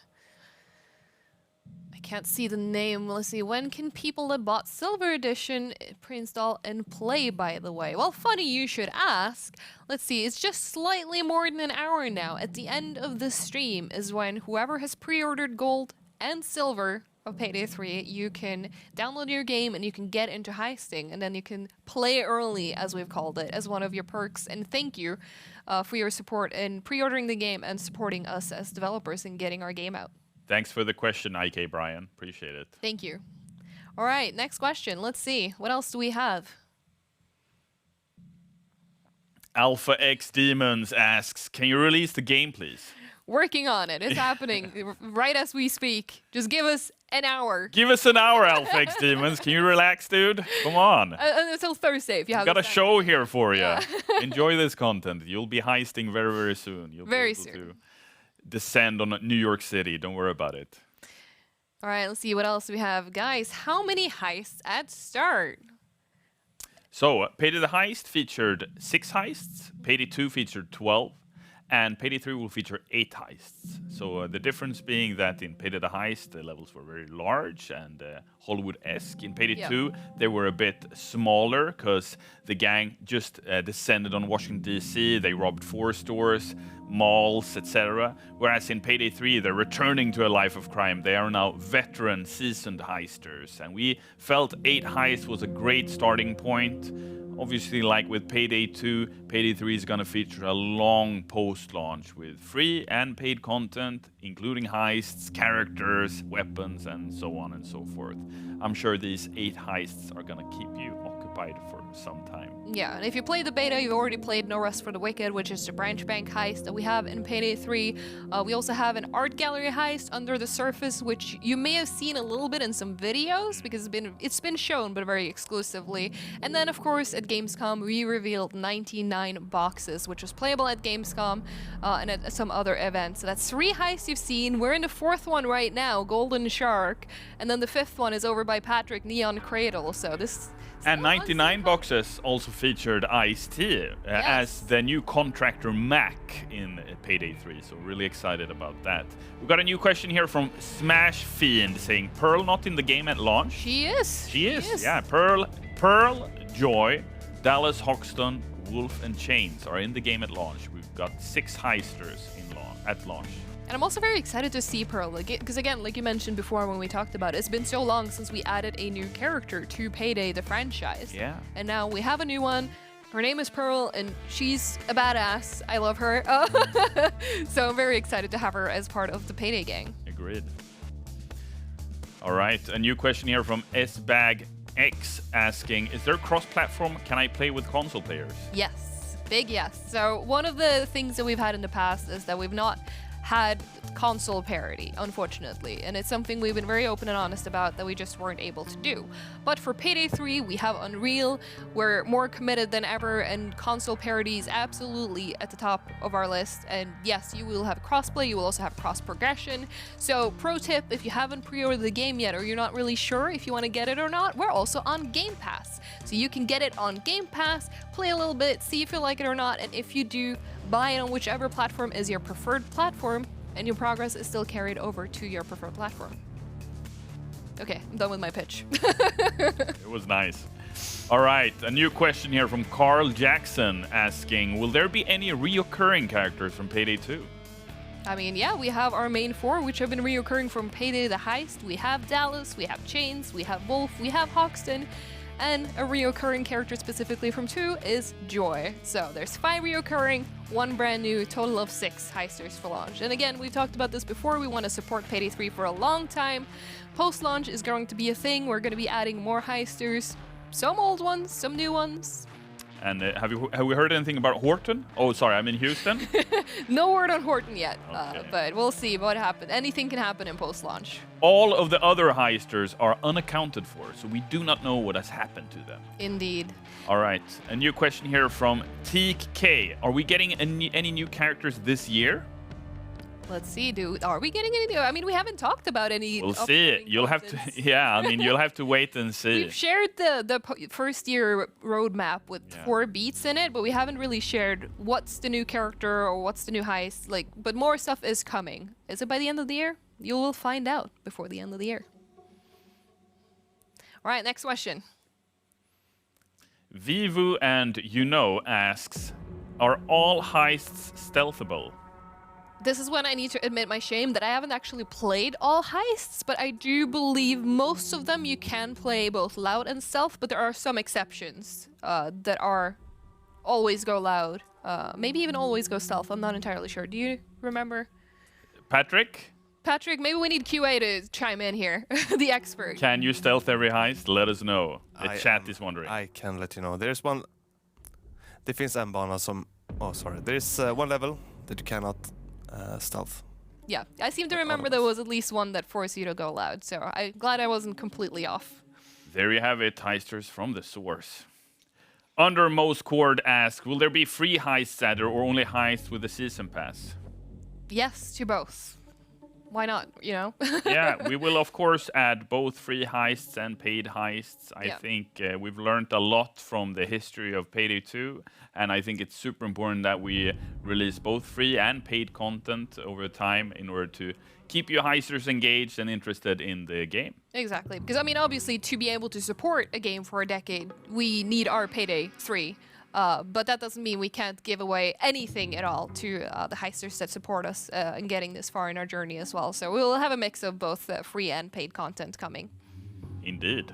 I can't see the name. Let's see. When can people that bought Silver Edition pre-install and play, by the way? Well, funny you should ask. Let's see. It's just slightly more than an hour now. At the end of the stream is when whoever has pre-ordered gold and silver of Payday 3, you can download your game and you can get into heisting, and then you can play early, as we've called it, as one of your perks. And thank you for your support in pre-ordering the game and supporting us as developers in getting our game out. Thanks for the question, IK Brian. Appreciate it. Thank you. All right, next question. Let's see. What else do we have? Alpha X Demons asks, can you release the game, please? Working on it. It's happening right as we speak. Just give us an hour. Give us an hour, Alpha X Demons. Can you relax, dude? Come on. Until Thursday, if you have Got a show here for you. Yeah. Enjoy this content. You'll be heisting very, very soon. You'll Very be able soon. to descend on New York City. Don't worry about it. All right, let's see what else we have. Guys, how many heists at start? So, Payday the Heist featured 6 heists. Payday 2 featured 12. And Payday 3 will feature 8 heists. So the difference being that in Payday the Heist, the levels were very large and Hollywood-esque. In Payday 2, they were a bit smaller because the gang just descended on Washington, D.C. They robbed 4 stores, malls, etc. Whereas in Payday 3, they're returning to a life of crime. They are now veteran, seasoned heisters. And we felt 8 heists was a great starting point. Obviously, like with Payday 2, Payday 3 is going to feature a long post-launch with free and paid content, including heists, characters, weapons, and so on and so forth. I'm sure these 8 heists are going to keep you occupied occupied for some time. Yeah, and if you play the beta, you've already played No Rest for the Wicked, which is the branch bank heist that we have in Payday 3. We also have an art gallery heist under the surface, which you may have seen a little bit in some videos because it's been shown, but very exclusively. And then, of course, at Gamescom, we revealed 99 boxes, which was playable at Gamescom and at some other events. So that's 3 heists you've seen. We're in the 4th one right now, Golden Shark, and then the 5th one is over by Patrick, Neon Cradle. So this. And 99 boxes also featured Ice-T as the new contractor Mac in Payday 3, so really excited about that. We got a new question here from Smash Fiend saying, Pearl not in the game at launch? She is. She is, yeah. Pearl, Joy, Dallas, Hoxton, Wolf, and Chains are in the game at launch. We've got 6 heisters at launch. And I'm also very excited to see Pearl, because again, like you mentioned before when we talked about it, it's been so long since we added a new character to Payday, the franchise. Yeah. And now we have a new one. Her name is Pearl, and she's a badass. I love her. So I'm very excited to have her as part of the Payday gang. Agreed. All right, a new question here from SBagX asking, is there cross-platform? Can I play with console players? Yes, big yes. So one of the things that we've had in the past is that we've not had console parity, unfortunately, and it's something we've been very open and honest about that we just weren't able to do. But for Payday 3, we have Unreal, we're more committed than ever, and console parity is absolutely at the top of our list. And yes, you will have crossplay, you will also have cross progression. So pro tip, if you haven't pre-ordered the game yet, or you're not really sure if you want to get it or not, we're also on Game Pass. So you can get it on Game Pass, play a little bit, see if you like it or not, and if you do, buy it on whichever platform is your preferred platform, and your progress is still carried over to your preferred platform. Okay, I'm done with my pitch. It was nice. All right, a new question here from Carl Jackson asking, will there be any reoccurring characters from Payday 2? I mean, yeah, we have our main 4, which have been reoccurring from Payday the Heist. We have Dallas, we have Chains, we have Wolf, we have Hoxton, and a reoccurring character specifically from 2 is Joy. So there's 5 reoccurring, 1 brand new, total of 6 heisters for launch. And again, we've talked about this before, we want to support Payday 3 for a long time. Post-launch is going to be a thing, we're going to be adding more heisters, some old ones, some new ones. And have we heard anything about Horton? Oh, sorry, I'm in Houston. No word on Horton yet, Okay. but we'll see what happens. Anything can happen in post-launch. All of the other heisters are unaccounted for, so we do not know what has happened to them. Indeed. All right, a new question here from TK. Are we getting any new characters this year? Let's see, are we getting any new? I mean, we haven't talked about any. We'll see. You'll have to, yeah, I mean, you'll have to wait and see. We've shared the first year roadmap with 4 beats in it, but we haven't really shared what's the new character or what's the new heist. But more stuff is coming. Is it by the end of the year? You will find out before the end of the year. All right, next question. Vivu and asks, are all heists stealthable? This is when I need to admit my shame that I haven't actually played all heists, but I do believe most of them you can play both loud and stealth, but there are some exceptions that are always go loud, maybe even always go stealth. I'm not entirely sure. Do you remember? Patrick? Patrick, maybe we need QA to chime in here, the expert. Can you stealth every heist? Let us know. The chat is wondering. I can let you know. There's one... Det finns en bana som... Oh, sorry. There's one level that you cannot stealth. Yeah, I seem to remember there was at least one that forced you to go loud, so I'm glad I wasn't completely off. There you have it, heisters from the source. Under Most Cord asks, will there be free heists added or only heists with the season pass? Yes, to both. Why not, you know? Yeah, we will of course add both free heists and paid heists. I think we've learned a lot from the history of Payday 2, and I think it's super important that we release both free and paid content over time in order to keep you heisters engaged and interested in the game. Exactly, because I mean, obviously, to be able to support a game for a decade, we need our Payday 3. But that doesn't mean we can't give away anything at all to the heisters that support us in getting this far in our journey as well. So we'll have a mix of both free and paid content coming. Indeed.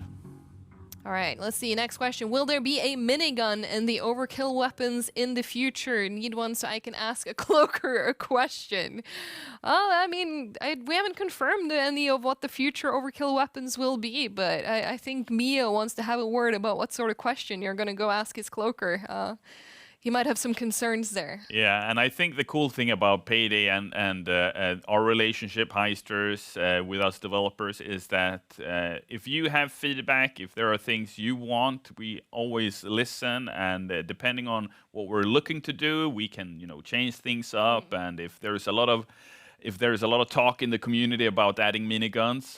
All right, let's see. Next question. Will there be a minigun in the overkill weapons in the future? Need one so I can ask a cloaker a question. I mean, we haven't confirmed any of what the future overkill weapons will be, but I think Mio wants to have a word about what sort of question you're going to go ask his cloaker. He might have some concerns there. Yeah, and I think the cool thing about Payday and our relationship, Heisters, with us developers, is that if you have feedback, if there are things you want, we always listen, and depending on what we're looking to do, we can change things up. And if there's a lot of talk in the community about adding miniguns,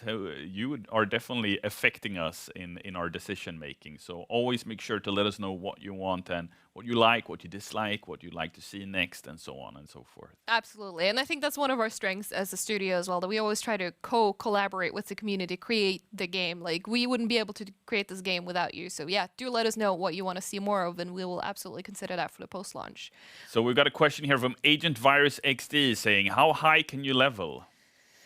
you are definitely affecting us in our decision making. So always make sure to let us know what you want and what you like, what you dislike, what you'd like to see next, and so on and so forth. Absolutely. And I think that's one of our strengths as a studio as well, that we always try to collaborate with the community, create the game. Like, we wouldn't be able to create this game without you. So yeah, do let us know what you want to see more of, and we will absolutely consider that for the post-launch. So we've got a question here from Agent Virus XD saying, how high can you level?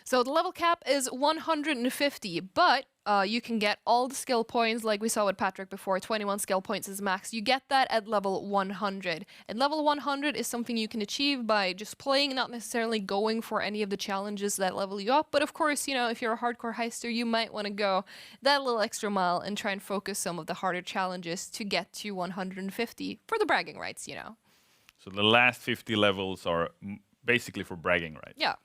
So the level cap is 150, but you can get all the skill points like we saw with Patrick before. 21 skill points is max. You get that at level 100. And level 100 is something you can achieve by just playing, not necessarily going for any of the challenges that level you up. But of course, if you're a hardcore heister, you might want to go that little extra mile and try and focus some of the harder challenges to get to 150 for the bragging rights, So the last 50 levels are basically for bragging rights. Yeah.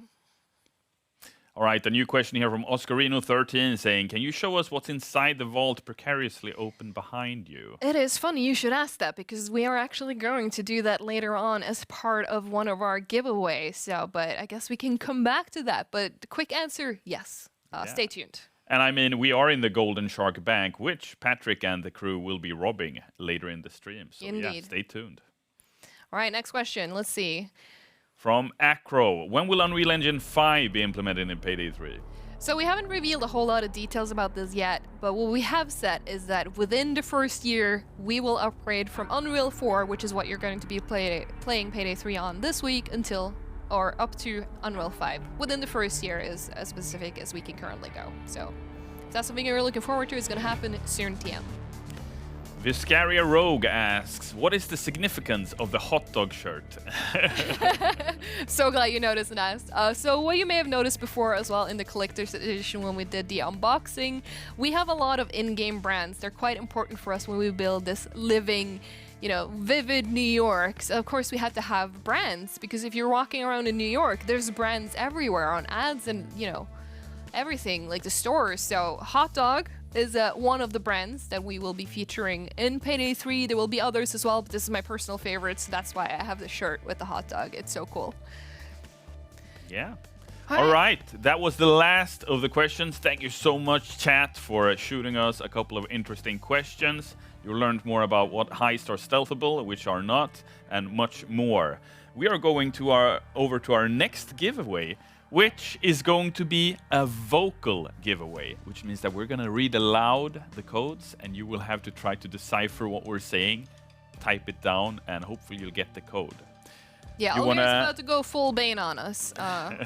All right, a new question here from Oscarino13 saying, can you show us what's inside the vault precariously open behind you? It is funny you should ask that, because we are actually going to do that later on as part of one of our giveaways. So, but I guess we can come back to that. But the quick answer, yes. Stay tuned. And I mean, we are in the Golden Shark Bank, which Patrick and the crew will be robbing later in the stream. So Indeed. Yeah, stay tuned. All right, next question. Let's see. From Acro, when will Unreal Engine 5 be implemented in Payday 3? So we haven't revealed a whole lot of details about this yet, but what we have said is that within the first year, we will upgrade from Unreal 4, which is what you're going to be playing Payday 3 on this week, up to Unreal 5. Within the first year is as specific as we can currently go. So if that's something you're looking forward to, it's going to happen soon TM. Viscaria Rogue asks, what is the significance of the hot dog shirt? So glad you noticed and asked. So what you may have noticed before as well in the collector's edition when we did the unboxing, we have a lot of in-game brands. They're quite important for us when we build this living, vivid New York. So of course we had to have brands, because if you're walking around in New York, there's brands everywhere on ads and, everything, like the stores. So hot dog is one of the brands that we will be featuring in Payday 3. There will be others as well, but this is my personal favorite, so that's why I have the shirt with the hot dog. It's so cool. Yeah. All right. That was the last of the questions. Thank you so much, chat, for shooting us a couple of interesting questions. You learned more about what heists are stealthable, which are not, and much more. We are going to over to our next giveaway, which is going to be a vocal giveaway, which means that we're going to read aloud the codes, and you will have to try to decipher what we're saying, type it down, and hopefully you'll get the code. Yeah, Almir's about to go full Bane on us.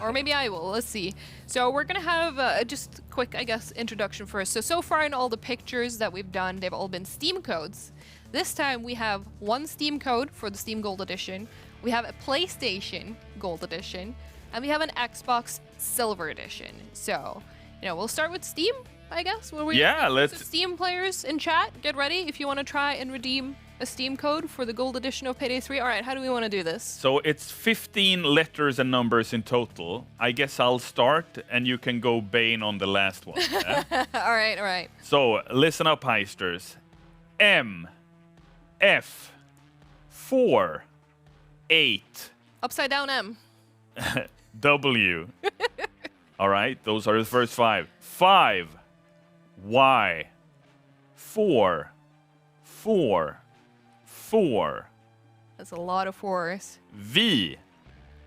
Or maybe I will. Let's see. So we're going to have just quick, I guess, introduction first. So far in all the pictures that we've done, they've all been Steam codes. This time we have one Steam code for the Steam Gold Edition. We have a PlayStation Gold Edition. And we have an Xbox Silver Edition. So, we'll start with Steam, I guess. Let's... Steam players in chat, get ready if you want to try and redeem a Steam code for the Gold Edition of Payday 3. All right, how do we want to do this? So it's 15 letters and numbers in total. I guess I'll start, and you can go Bane on the last one. Yeah? All right. So, listen up, heisters. M, F, 4, 8. Upside down M. W. All right, those are the first 5. 5, Y, 4, 4, 4. That's a lot of 4s. V,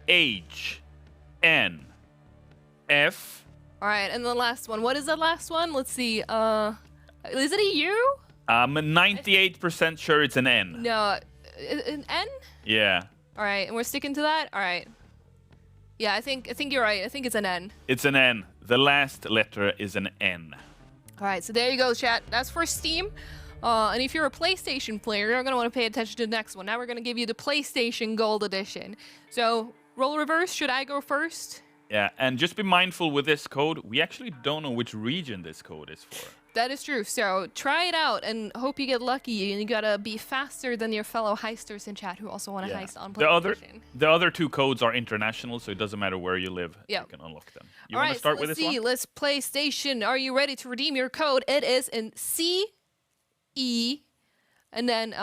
H, N, F. All right, and the last one. What is the last one? Let's see. Is it a U? I'm 98% sure it's an N. No, an N? Yeah. All right, and we're sticking to that? All right. Yeah, I think you're right. I think it's an N. It's an N. The last letter is an N. All right, so there you go, chat. That's for Steam. And if you're a PlayStation player, you're going to want to pay attention to the next one. Now we're going to give you the PlayStation Gold Edition. So, role reverse, should I go first? Yeah, and just be mindful with this code. We actually don't know which region this code is for. That is true. So try it out and hope you get lucky. And you gotta be faster than your fellow heisters in chat who also want to heist on PlayStation. The other two codes are international, so it doesn't matter where you live. Yeah. You can unlock them. You All want right, to start so with let's this see. one? Let's PlayStation. Are you ready to redeem your code? It is in C, E, and then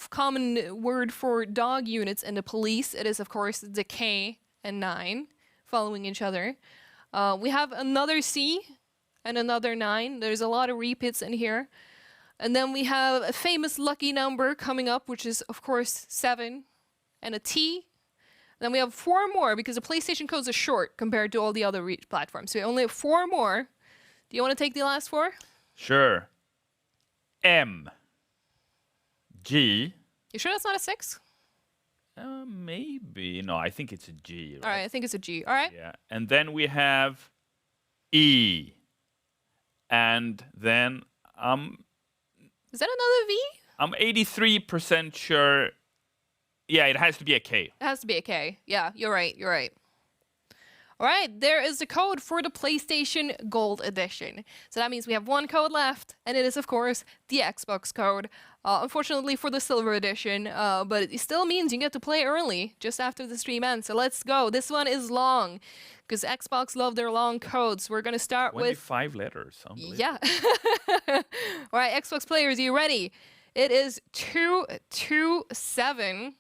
common word for dog units in the police. It is, of course, the K and 9 following each other. We have another C and another 9. There's a lot of repeats in here. And then we have a famous lucky number coming up, which is, of course, 7 and a T. Then we have 4 more because the PlayStation codes are short compared to all the other platforms. So we only have 4 more. Do you want to take the last 4? Sure. M. G. You sure that's not a 6? Maybe. No, I think it's a G. Right? All right, I think it's a G. All right. Yeah. And then we have E. And then Is that another V? I'm 83% sure. Yeah, it has to be a K. It has to be a K. Yeah, you're right. You're right. All right, there is the code for the PlayStation Gold Edition. So that means we have 1 code left, and it is, of course, the Xbox code. Unfortunately for the Silver Edition, but it still means you get to play early, just after the stream ends. So let's go. This one is long, because Xbox love their long codes. We're going to start with 25 letters. Yeah. All right, Xbox players, are you ready? It is 227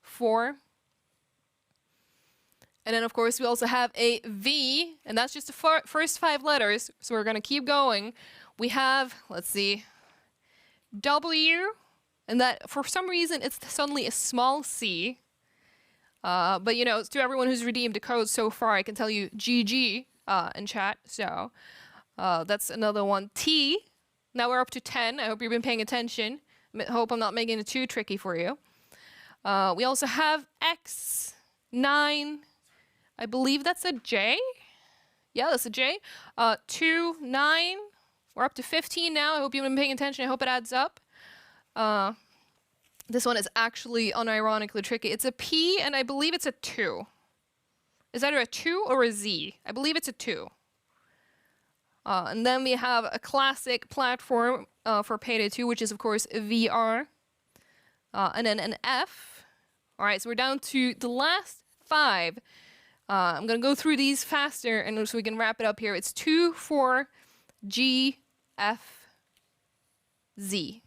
4. And then, of course, we also have a V, and that's just the first 5 letters. So we're going to keep going. We have, let's see, W, and that for some reason it's suddenly a small C. But, you know, to everyone who's redeemed the code so far, I can tell you GG in chat. So that's another one. T. Now we're up to 10. I hope you've been paying attention. Hope I'm not making it too tricky for you. We also have X, 9. I believe that's a J. Yeah, that's a J. 2, 9. We're up to 15 now. I hope you've been paying attention. I hope it adds up. This one is actually unironically tricky. It's a P, and I believe it's a 2. It's either a 2 or a Z. I believe it's a 2. And then we have a classic platform for Payday 2, which is, of course, VR. And then an F. All right, so we're down to the last 5. I'm going to go through these faster, and so we can wrap it up here. It's 2, 4, G, F, Z.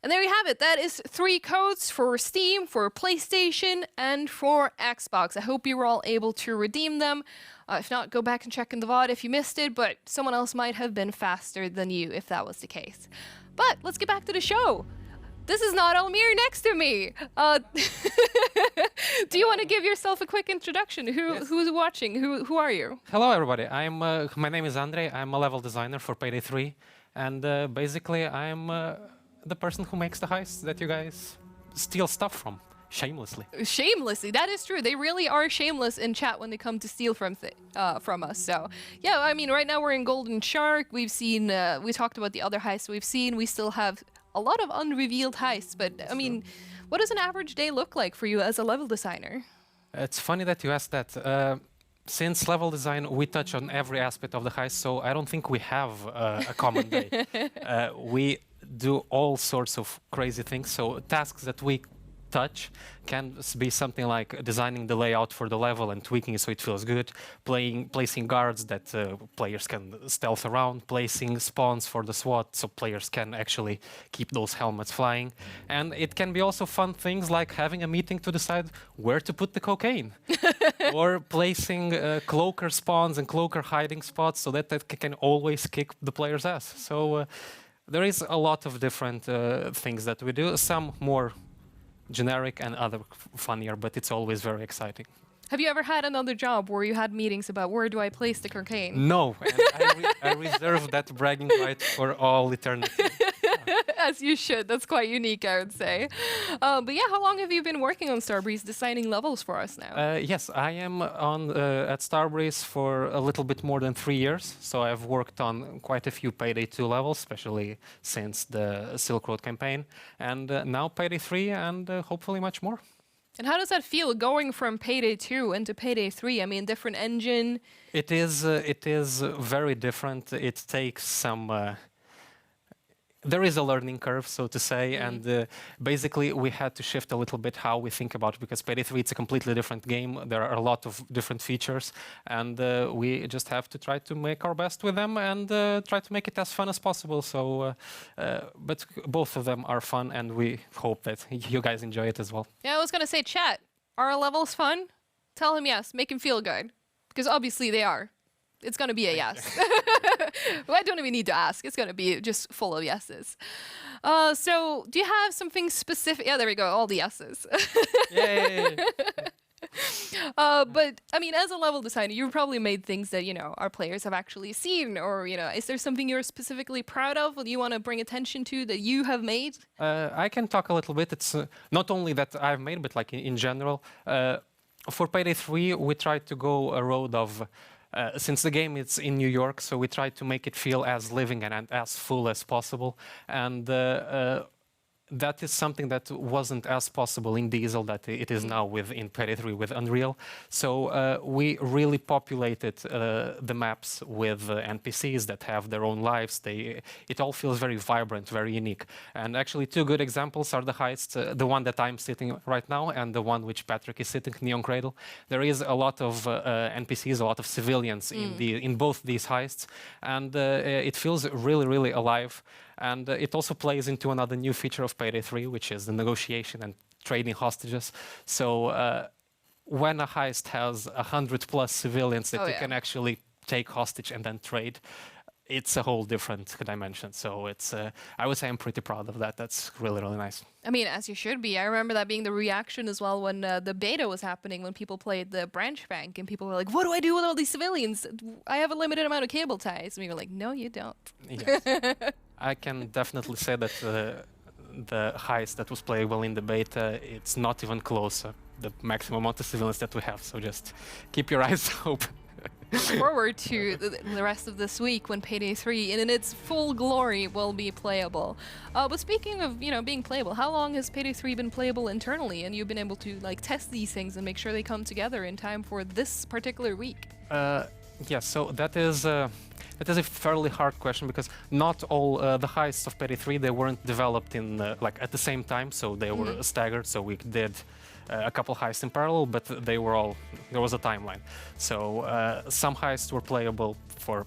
And there you have it. That is 3 codes for Steam, for PlayStation, and for Xbox. I hope you were all able to redeem them. If not, go back and check in the VOD if you missed it, but someone else might have been faster than you if that was the case. But let's get back to the show. This is not Almir next to me. Do you want to give yourself a quick introduction? Who's watching? Who are you? Hello, everybody. My name is Andre. I'm a level designer for Payday 3, and basically I'm the person who makes the heists that you guys steal stuff from shamelessly. Shamelessly, that is true. They really are shameless in chat when they come to steal from us. So yeah, I mean, right now we're in Golden Shark. We've seen. We talked about the other heists we've seen. We still have a lot of unrevealed heists, but I mean, what does an average day look like for you as a level designer? It's funny that you asked that. Since level design, we touch on every aspect of the heist, so I don't think we have a common day. We do all sorts of crazy things, so tasks that we touch can be something like designing the layout for the level and tweaking it so it feels good, placing guards that players can stealth around, placing spawns for the SWAT so players can actually keep those helmets flying. And it can be also fun things like having a meeting to decide where to put the cocaine, or placing cloaker spawns and cloaker hiding spots so that can always kick the player's ass. So there is a lot of different things that we do, some more generic and other funnier, but it's always very exciting. Have you ever had another job where you had meetings about where do I place the cocaine? No, and I reserve that bragging right for all eternity. As you should. That's quite unique, I would say. But yeah, how long have you been working on Starbreeze, designing levels for us now? Yes, I am on at Starbreeze for a little bit more than 3 years. So I've worked on quite a few Payday 2 levels, especially since the Silk Road campaign, and now Payday 3, and hopefully much more. And how does that feel going from Payday 2 into Payday 3? I mean, different engine. It is very different. It takes some. There is a learning curve, so to say, and basically we had to shift a little bit how we think about it, because Payday 3 it's a completely different game. There are a lot of different features, and we just have to try to make our best with them and try to make it as fun as possible. So, but both of them are fun, and we hope that you guys enjoy it as well. Yeah, I was gonna say, chat, are our levels fun? Tell him yes, make him feel good, because obviously they are. It's gonna be a yes. Well, I don't even need to ask. It's gonna be just full of yeses. So, do you have something specific? Yeah, there we go. All the yeses. Yay! But I mean, as a level designer, you've probably made things that our players have actually seen, or is there something you're specifically proud of that you want to bring attention to that you have made? I can talk a little bit. It's not only that I've made, but like in general. For Payday 3, we tried to go a road of. Since the game is in New York, so we tried to make it feel as living and as full as possible. And that is something that wasn't as possible in Diesel that it is now in Payday 3 with Unreal. So we really populated the maps with NPCs that have their own lives. It all feels very vibrant, very unique. And actually, two good examples are the heists, the one that I'm sitting right now and the one which Patrick is sitting, Neon Cradle. There is a lot of NPCs, a lot of civilians in both these heists, and it feels really, really alive. And it also plays into another new feature of Payday 3, which is the negotiation and trading hostages. So when a heist has 100+ civilians that you can actually take hostage and then trade, it's a whole different dimension. So it's, I would say I'm pretty proud of that. That's really, really nice. I mean, as you should be. I remember that being the reaction as well when the beta was happening, when people played the branch bank and people were like, what do I do with all these civilians? I have a limited amount of cable ties. And we were like, no, you don't. Yes. I can definitely say that the heist that was playable in the beta, it's not even close the maximum amount of civilians that we have. So just keep your eyes open. Forward to the rest of this week when Payday 3 in its full glory will be playable. But speaking of being playable, how long has Payday 3 been playable internally, and you've been able to test these things and make sure they come together in time for this particular week? Yeah, so that is a fairly hard question, because not all the heists of Payday 3 they weren't developed in at the same time, so they were staggered. So we did a couple heists in parallel, but there was a timeline. So some heists were playable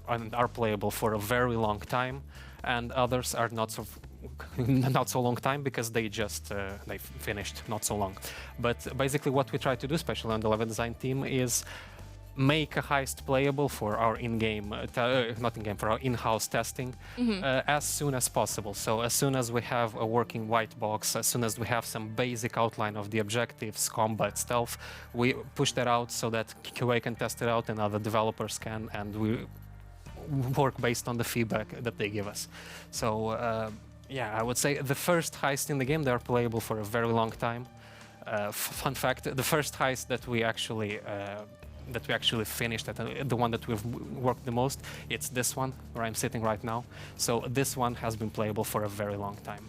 are playable for a very long time, and others are not so long time because they just they finished not so long. But basically, what we try to do, especially on the level design team, is make a heist playable for our for our in-house testing as soon as possible. So as soon as we have a working white box, as soon as we have some basic outline of the objectives, combat, stealth, we push that out so that QA can test it out and other developers can, and we work based on the feedback that they give us. So yeah, I would say the first heist in the game, they're playable for a very long time. Fun fact, the first heist that we actually finished, the one that we've worked the most, it's this one where I'm sitting right now. So this one has been playable for a very long time.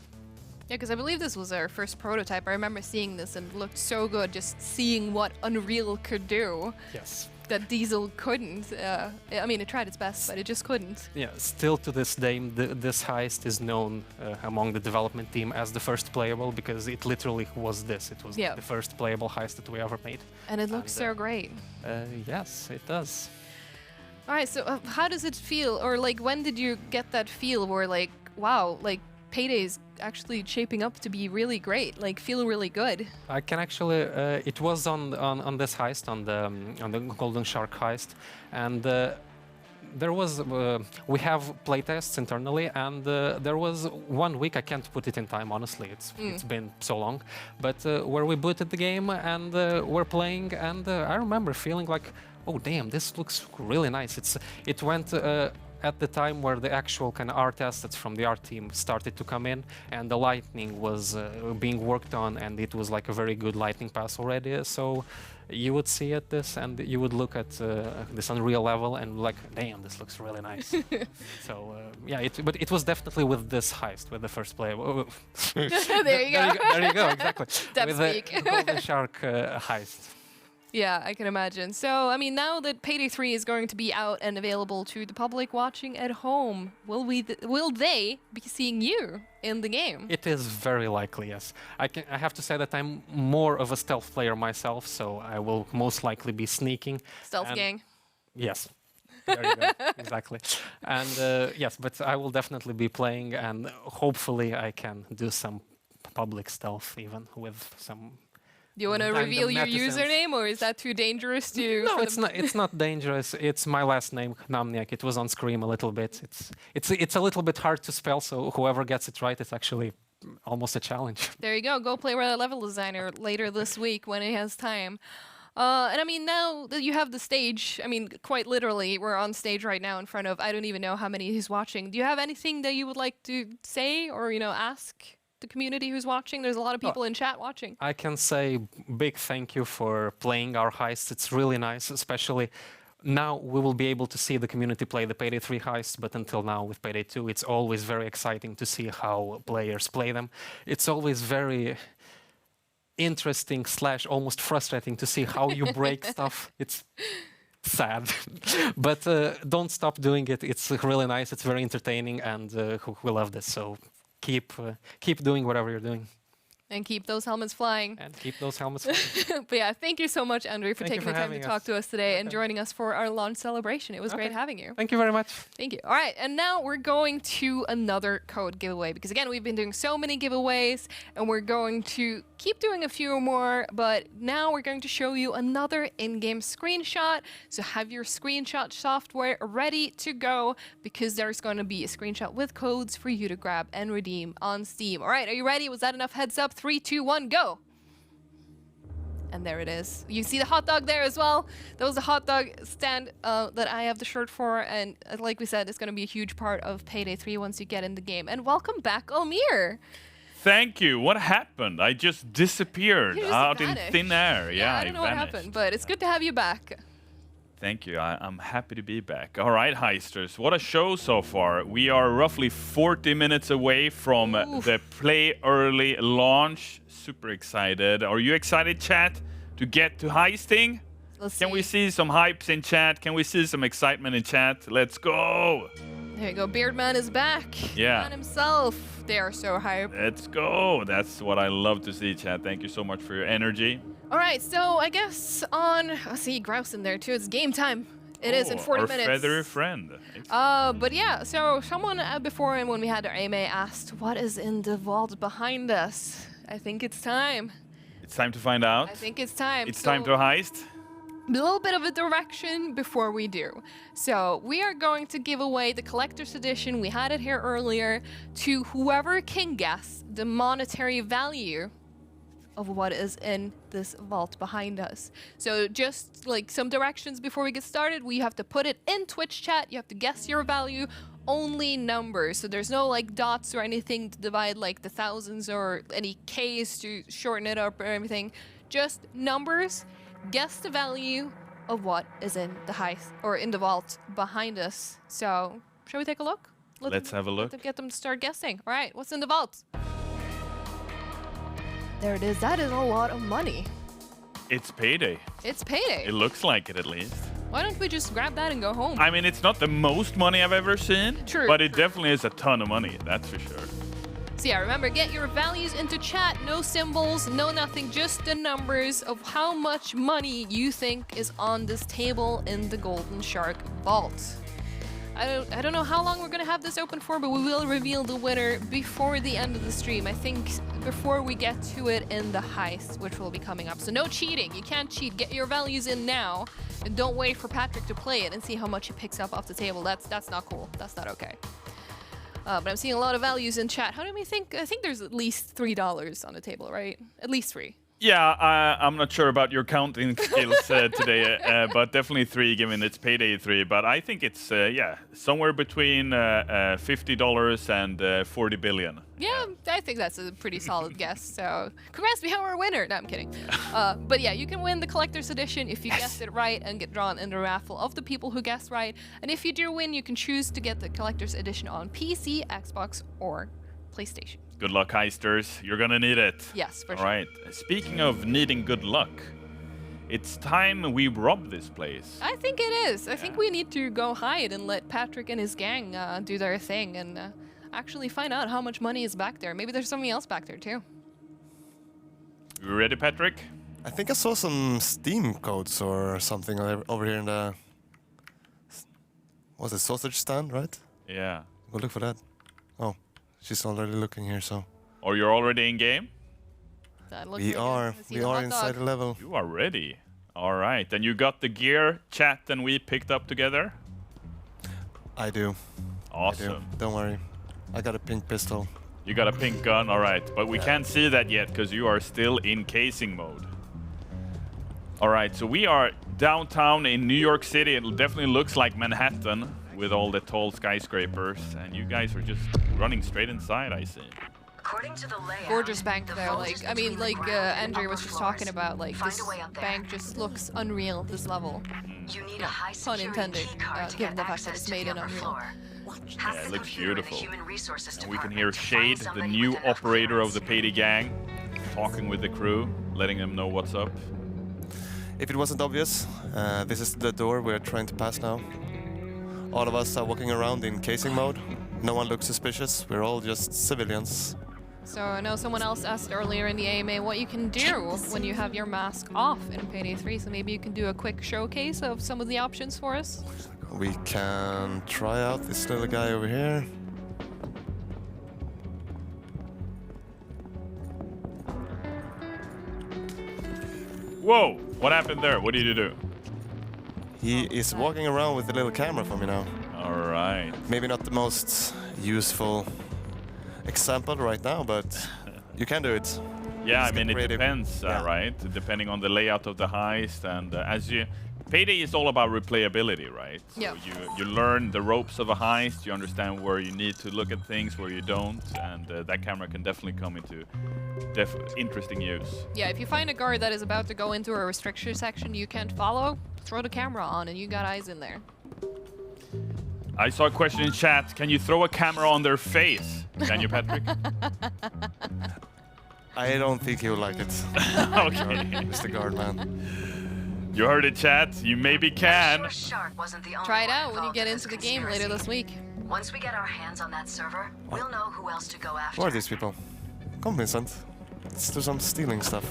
Yeah, because I believe this was our first prototype. I remember seeing this and it looked so good, just seeing what Unreal could do. Yes. That Diesel couldn't. I mean, it tried its best, but it just couldn't. Yeah, still to this day, this heist is known among the development team as the first playable, because it literally was this. It was the first playable heist that we ever made. And it looks so great. Yes, it does. All right, so how does it feel? Or when did you get that feel where wow, Payday's actually shaping up to be really great, feel really good? I can actually, it was on this heist, on the Golden Shark heist, and there was, we have playtests internally, and there was 1 week, I can't put it in time, honestly, it's been so long, but where we booted the game and we're playing, and I remember feeling like, oh damn, this looks really nice. It went at the time where the actual kind of art assets from the art team started to come in, and the lighting was being worked on, and it was like a very good lighting pass already. So you would see at this, and you would look at this Unreal level, and like, damn, this looks really nice. So yeah, but it was definitely with this heist, with the first player. There you go. There you go, exactly. Depth With speak. the Golden Shark heist. Yeah, I can imagine. So, I mean, now that Payday 3 is going to be out and available to the public watching at home, will they be seeing you in the game? It is very likely, yes. I have to say that I'm more of a stealth player myself, so I will most likely be sneaking. Stealth gang. Yes. There you go. Exactly. And yes, but I will definitely be playing, and hopefully I can do some public stealth even with some. Do you want to random reveal your netizens. username, or is that too dangerous to? No, it's not. It's not dangerous. It's my last name, Namniak. It was on Scream a little bit. It's a little bit hard to spell, so whoever gets it right, it's actually almost a challenge. There you go. Go play with a level designer later this week when he has time. And I mean, now that you have the stage, I mean, quite literally, we're on stage right now in front of, I don't even know how many is watching. Do you have anything that you would like to say or, ask the community who's watching? There's a lot of people in chat watching. I can say big thank you for playing our heist. It's really nice, especially now we will be able to see the community play the Payday 3 heist, but until now with Payday 2, it's always very exciting to see how players play them. It's always very interesting / almost frustrating to see how you break stuff. It's sad, but don't stop doing it. It's really nice. It's very entertaining, and we love this. So keep doing whatever you're doing. And keep those helmets flying. And keep those helmets flying. But yeah, thank you so much, Andrew, for Thank you taking for the time to having talk us. to us today and joining us for our launch celebration. It was great Okay. having you. Thank you very much. Thank you. All right, and now we're going to another code giveaway because again, we've been doing so many giveaways and we're going to keep doing a few more, but now we're going to show you another in-game screenshot. So have your screenshot software ready to go because there's going to be a screenshot with codes for you to grab and redeem on Steam. All right, are you ready? Was that enough heads up? 3, 2, 1, go. And there it is. You see the hot dog there as well. That was the hot dog stand that I have the shirt for. And like we said, it's going to be a huge part of Payday 3 once you get in the game. And welcome back, Omir. Thank you. What happened? I just disappeared You just out vanished. in thin air. Yeah, I don't know what vanished. happened, but it's good to have you back. Thank you. I'm happy to be back. All right, Heisters. What a show so far. We are roughly 40 minutes away from the Play Early launch. Super excited. Are you excited, chat, to get to heisting? Let's Can we see some hypes in chat? Can we see some excitement in chat? Let's go. There you go. Beardman is back. Yeah. Man himself. They are so hyped. Let's go. That's what I love to see, chat. Thank you so much for your energy. All right, so I guess I see Grouse in there too. It's game time. It is in 40 our minutes. feathery friend. But yeah, so someone before and when we had our AMA asked, what is in the vault behind us? I think it's time. It's time to find out. I think it's time. It's time to heist. A little bit of a direction before we do. So we are going to give away the collector's edition. We had it here earlier to whoever can guess the monetary value of what is in this vault behind us. So just like some directions before we get started, we have to put it in Twitch chat. You have to guess your value, only numbers. So there's no like dots or anything to divide like the thousands or any Ks to shorten it up or anything. Just numbers. Guess the value of what is in the heist or in the vault behind us. So shall we take a look? Let's have a look. Get them to start guessing. All right, what's in the vault? There it is. That is a lot of money. It's Payday. It's Payday. It looks like it, at least. Why don't we just grab that and go home? I mean, it's not the most money I've ever seen, True, but it true. definitely is a ton of money, that's for sure. So yeah, remember, get your values into chat. No symbols, no nothing, just the numbers of how much money you think is on this table in the Golden Shark Vault. I don't know how long we're gonna have this open for, but we will reveal the winner before the end of the stream. I think before we get to it in the heist, which will be coming up. So no cheating. You can't cheat. Get your values in now, and don't wait for Patrick to play it and see how much he picks up off the table. That's not cool. That's not okay. But I'm seeing a lot of values in chat. How do we think? I think there's at least $3 on the table, right? At least 3. Yeah, I'm not sure about your counting skills today, but definitely 3 given it's Payday 3. But I think it's, yeah, somewhere between $50 and 40 billion. Yeah, I think that's a pretty solid guess. So, congrats, we have our winner. No, I'm kidding. But yeah, you can win the collector's edition if you guessed it right and get drawn in the raffle of the people who guessed right. And if you do win, you can choose to get the collector's edition on PC, Xbox, or PlayStation. Good luck, heisters. You're gonna need it. Yes, for All sure. right. Speaking of needing good luck, it's time we rob this place. I think it is. I think we need to go hide and let Patrick and his gang do their thing and actually find out how much money is back there. Maybe there's something else back there too. You ready, Patrick? I think I saw some Steam codes or something over here in the... Was it sausage stand, right? Yeah. Go look for that. Oh, she's already looking here, so... Or you're already in game? That looks We like are. I see We the are hot inside dog. the level. You are ready. All right. And you got the gear, chat, and we picked up together? I do. Awesome. I do. Don't worry. I got a pink pistol. You got a pink gun, all right. But we can't see that yet because you are still in casing mode. All right, so we are downtown in New York City. It definitely looks like Manhattan with all the tall skyscrapers. And you guys are just running straight inside, I see. According to the layout, Gorgeous bank the though. vault Like is I mean, between like the ground and Andrea was upper just floors. talking about. Like Find this a way up there. bank just looks unreal. This level. You need a high Pun security intended, key card to given get the fact that access it's to made the in upper Unreal. floor. Hack Yeah, it the looks computer in the beautiful. Human Resources And we can Department hear to Shade, find the somebody new with enough operator of the clearance. Payday gang, talking with the crew, letting them know what's up. If it wasn't obvious, this is the door we're trying to pass now. All of us are walking around in casing mode. No one looks suspicious. We're all just civilians. So I know someone else asked earlier in the AMA what you can do when you have your mask off in Payday 3. So maybe you can do a quick showcase of some of the options for us. We can try out this little guy over here. Whoa! What happened there? What did you do? He is walking around with a little camera for me now. All right. Maybe not the most useful example right now, but you can do it. Yeah, I Let's mean, get it creative. depends, Yeah. right? Depending on the layout of the heist, and as you, Payday is all about replayability, right? So Yeah. you learn the ropes of a heist, you understand where you need to look at things, where you don't, and that camera can definitely come into interesting use. Yeah, if you find a guard that is about to go into a restriction section you can't follow, throw the camera on and you got eyes in there. I saw a question in chat. Can you throw a camera on their face? Can you, Patrick? I don't think he will like it. Okay. Mr. Guardman. You heard it, chat. You maybe can. Sure Shark wasn't the only Try it one out when you involved get in into this the game later this conspiracy. week. Once we get our hands on that server, we'll know who else to go after. Who are these people? Come, Vincent. Let's do some stealing stuff.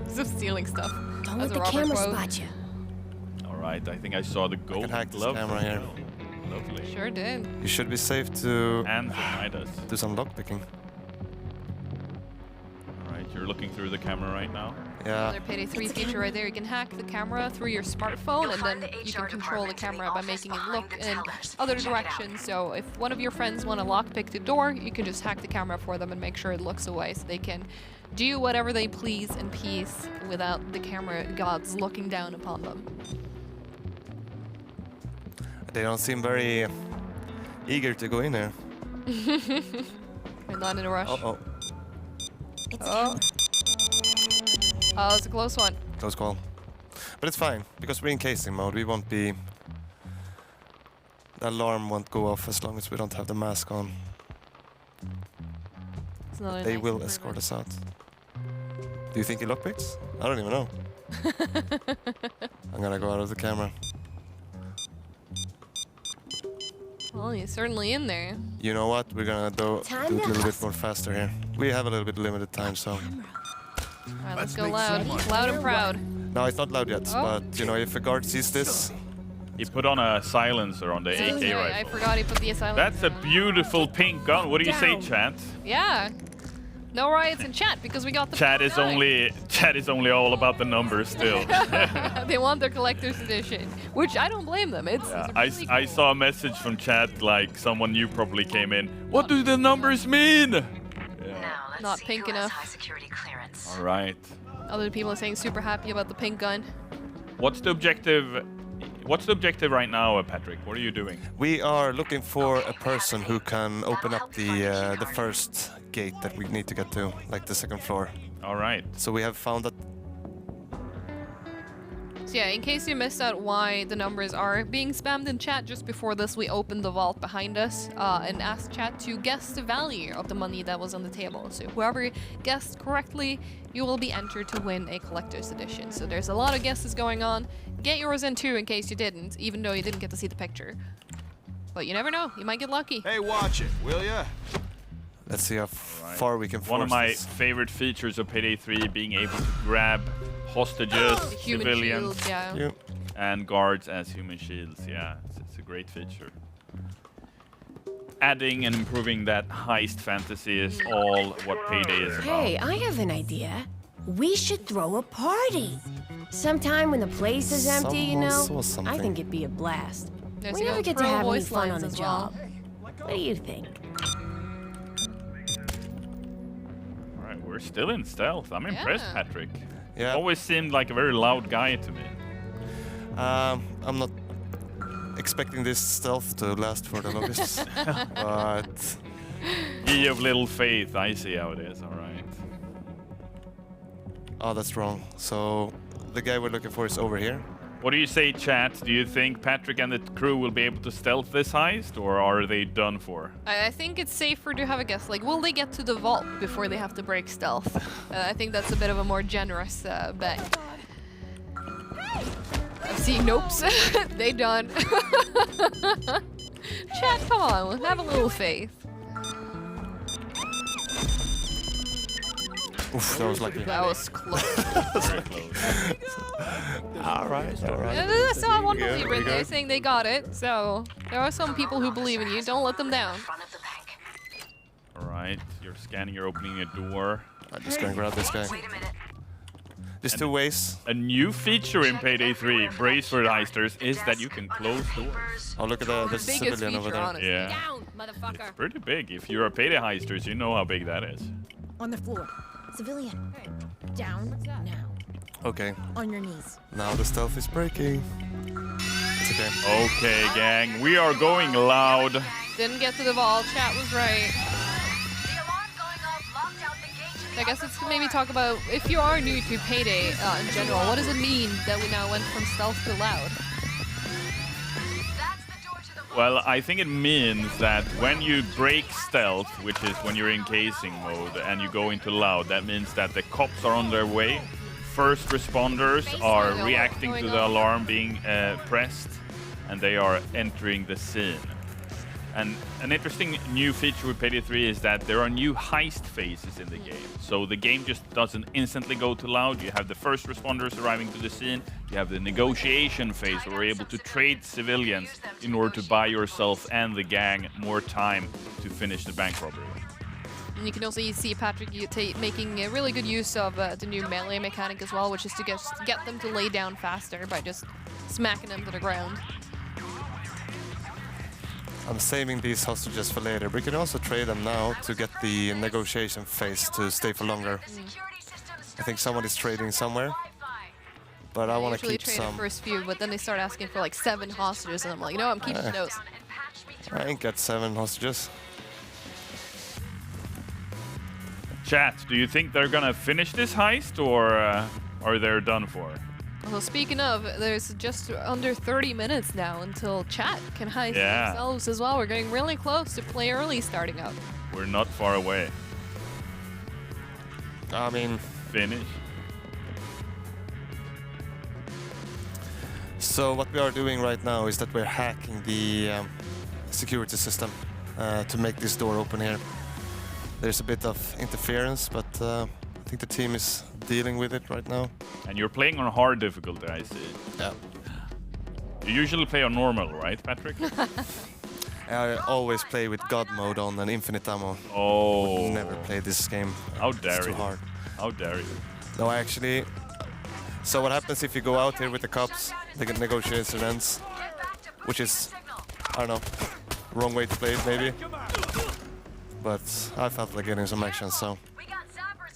Some stealing stuff. Don't That's let a the Robert camera quote. spot you. All right. I think I saw the gold hack this glove. camera here. Lovely. Sure did. You should be safe to And the Midas. do some lockpicking. All right. You're looking through the camera right now. Yeah. Another Payday 3 feature right there. You can hack the camera through your smartphone You'll and find then the you HR can control the department in the camera by office making it behind look the in tellers. other Check it out. directions. So if one of your friends want to lockpick the door, you can just hack the camera for them and make sure it looks away so they can do whatever they please in peace without the camera gods looking down upon them. They don't seem very eager to go in there. They're not in a rush. Uh-oh. Oh. Oh, it's a close one. Close call. But it's fine, because we're in casing mode. We won't be... The alarm won't go off as long as we don't have the mask on. It's another They nice will improvement. escort us out. Do you think he lockpicks? I don't even know. I'm gonna go out of the camera. Well, he's certainly in there. You know what? We're gonna do it a little bit more faster here. We have a little bit limited time, so... All right, let's go loud. Loud and proud. No, it's not loud yet, Oh. but, you know, if a guard sees this... He put on a silencer on the AK Sorry, rifle. I forgot he put the asylum. That's a beautiful pink gun. What do you say, chat? Yeah. No riots in chat because we got the Chat is 49. only all about the numbers still. They want their collector's edition, which I don't blame them. It's really I cool. saw a message from chat like someone new probably came in. What do the numbers mean? Yeah. not pink enough. All right. Other people are saying super happy about the pink gun. What's the objective? What's the objective right now, Patrick? What are you doing? We are looking for a person who can open up the first gate that we need to get to, like the second floor. All right. So we have found that. So yeah, in case you missed out why the numbers are being spammed in chat, just before this we opened the vault behind us and asked chat to guess the value of the money that was on the table. So whoever guessed correctly, you will be entered to win a collector's edition. So there's a lot of guesses going on. Get yours in too in case you didn't, even though you didn't get to see the picture. But you never know, you might get lucky. Hey, watch it, will ya? Let's see how far we can force One of my this. favorite features of Payday 3 being able to grab hostages, The human civilians, shield, yeah. Yeah. and guards as human shields. Yeah, it's a great feature. Adding and improving that heist fantasy is all what Payday is about. Hey, I have an idea. We should throw a party. Sometime when the place is empty, you Someone know. saw something. I think it'd be a blast. There's We the never old get to pro have any voice fun lines on the as well. job. What do you think? All right, we're still in stealth. I'm impressed, Yeah. Patrick. Yeah. Always seemed like a very loud guy to me. I'm not expecting this stealth to last for the longest, but Ye of little faith, I see how it is. All right. oh, that's wrong. So the guy we're looking for is over here. What do you say, chat? Do you think Patrick and the crew will be able to stealth this heist, or are they done for? I think it's safer to have a guess. Like, will they get to the vault before they have to break stealth? I think that's a bit of a more generous bet. I'm seeing nopes. They done. Chat, come on, have a little faith. Oof, that was lucky. That was close. Very close. All right, all right. There's still one Good, believer in pretty there good. saying they got it. So there are some people who believe in you. Don't let them down. All right, you're scanning, you're opening a door. I'm just gonna grab this guy. There's two ways. A new feature in Payday 3, Bracelet Heisters, is that you can close doors. Oh, look at the Biggest civilian over feature, there. honestly. Yeah. Down, motherfucker. It's pretty big. If you're a Payday Heisters, you know how big that is. On the floor. Civilian. Down now. Okay, On your knees. now the stealth is breaking. It's okay. Okay, gang, we are going loud. Didn't get to the vault. Chat was right. I guess let's maybe talk about, if you are new to Payday in general, what does it mean that we now went from stealth to loud? Well, I think it means that when you break stealth, which is when you're in casing mode, and you go into loud, that means that the cops are on their way. First responders are reacting to the alarm being pressed, and they are entering the scene. And an interesting new feature with Payday 3 is that there are new heist phases in the game. So the game just doesn't instantly go to loud. You have the first responders arriving to the scene. You have the negotiation phase where you're able to trade civilians in order to buy yourself and the gang more time to finish the bank robbery. And you can also see Patrick making a really good use of the new melee mechanic as well, which is to get them to lay down faster by just smacking them to the ground. I'm saving these hostages for later. We can also trade them now to get the negotiation phase to stay for longer. I think someone is trading somewhere, but I want to usually keep trade some. the first few, but then they start asking for like 7 hostages, and I'm like, you know, I'm keeping those. I ain't got 7 hostages. Chat, do you think they're gonna finish this heist, or are they done for? Well, speaking of, there's just under 30 minutes now until chat can heist themselves as well. We're getting really close to play early starting up. We're not far away. I mean, Finish. so what we are doing right now is that we're hacking the security system to make this door open here. There's a bit of interference, but I think the team is dealing with it right now. And you're playing on hard difficulty, I see. Yeah. You usually play on normal, right, Patrick? I always play with God mode on and infinite ammo. Oh. Never play this game. How dare it's too you. hard. How dare you. No, actually. So what happens if you go out here with the cops? The negotiation ends, which is, I don't know, wrong way to play it maybe. but I felt like getting some action, so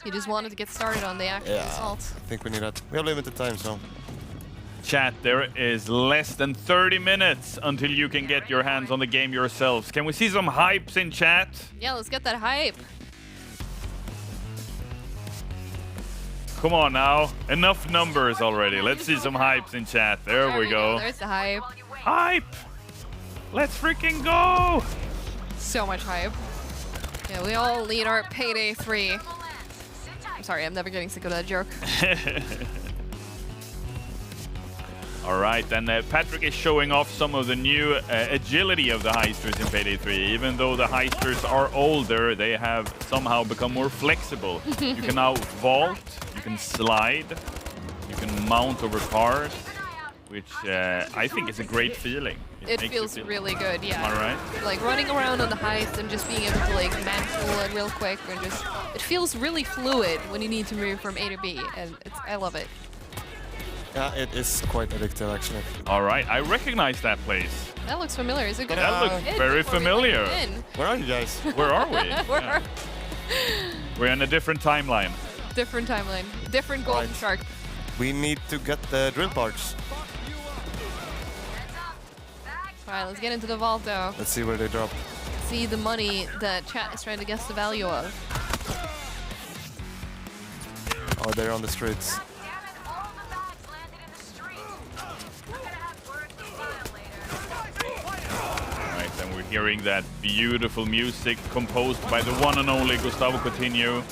You just wanted to get started on the actual assault. I think we need that. We have limited time, so. Chat, there is less than 30 minutes until you can get your hands on the game yourselves. Can we see some hypes in chat? Yeah, let's get that hype. Come on now. Enough numbers already. Let's see some hypes in chat. There we go. There's the hype. Hype! Let's freaking go! So much hype. Yeah, we all need our Payday 3. I'm sorry, I'm never getting sick of that joke. All right, and Patrick is showing off some of the new agility of the heisters in Payday 3. Even though the heisters are older, they have somehow become more flexible. You can now vault, you can slide, you can mount over cars, which I think is a great feeling. It feels really good, yeah. All right. Like running around on the heist and just being able to like mantle it real quick and just, it feels really fluid when you need to move from A to B, and I love it. Yeah, it is quite addictive, actually. All right, I recognize that place. That looks familiar. Is it good? That looks very familiar. Where are you guys? Where are we? Where We're in a different timeline. Different timeline. Different golden shark. We need to get the drill parts. Alright, let's get into the vault though. Let's see where they drop. See the money that chat is trying to guess the value of. Oh, they're on the streets. Right, and we're hearing that beautiful music composed by the one and only Gustavo Coutinho,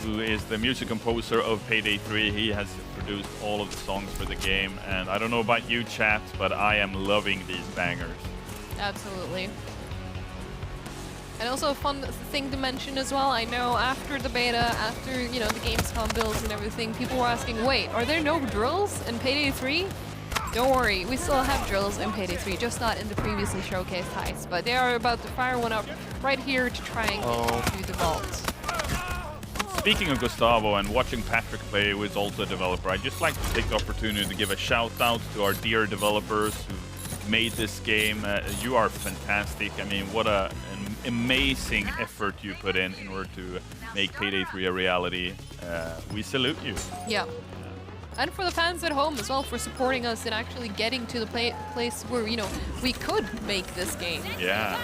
who is the music composer of Payday 3. He has produced all of the songs for the game, and I don't know about you, chat, but I am loving these bangers. Absolutely. And also a fun thing to mention as well, I know after the beta, after, you know, the Gamescom builds and everything, people were asking, wait, are there no drills in Payday 3? Don't worry, we still have drills in Payday 3, just not in the previously showcased heists, but they are about to fire one up right here to try and get to the vault. Speaking of Gustavo and watching Patrick play, who is also a developer, I'd just like to take the opportunity to give a shout out to our dear developers who made this game. You are fantastic. I mean, what an amazing effort you put in order to make Payday 3 a reality. We salute you. Yeah. And for the fans at home as well, for supporting us and actually getting to the place where, you know, we could make this game. Yeah.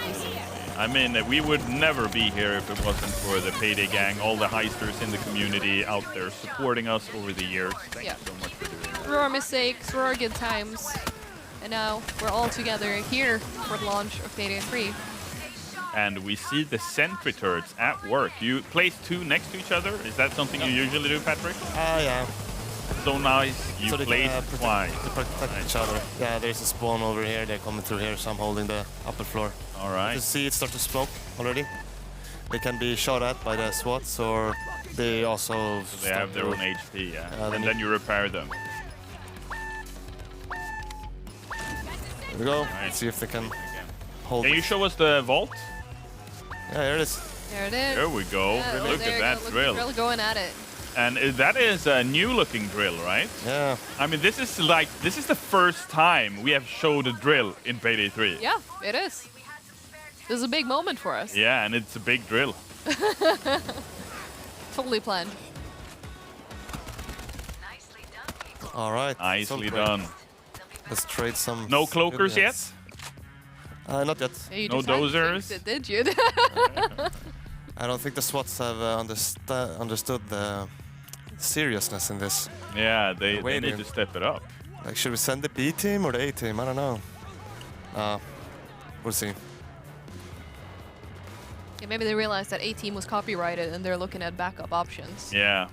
I mean, we would never be here if it wasn't for the Payday gang, all the heisters in the community out there supporting us over the years. Thank you so much for doing that. Through our mistakes, through our good times. And now we're all together here for the launch of Payday 3. And we see the sentry turrets at work. You place two next to each other? Is that something you usually do, Patrick? Yeah. So nice. You so place twice. To protect each other. Yeah, there's a spawn over here. They're coming through here, so I'm holding the upper floor. All right. You see it start to smoke already. They can be shot at by the SWATs, or they also... So they have their own HP, yeah. And then you repair them. There we go. Let's see if they can hold. Can you show us the vault? Yeah, here it is. There it is. There we go. Yeah, Look at that drill. Really going at it. And that is a new-looking drill, right? Yeah. I mean, this is the first time we have showed a drill in Payday 3. Yeah, it is. This is a big moment for us. Yeah, and it's a big drill. Totally planned. All right. Nicely done. Let's trade some. No cloakers yet? Not yet. Yeah, you no just had to dozers? fix it, did you? I don't think the SWATs have understood the seriousness in this. Yeah, they need to step it up. Like, should we send the B team or the A team? I don't know. We'll see. Yeah, maybe they realized that A team was copyrighted and they're looking at backup options. Yeah.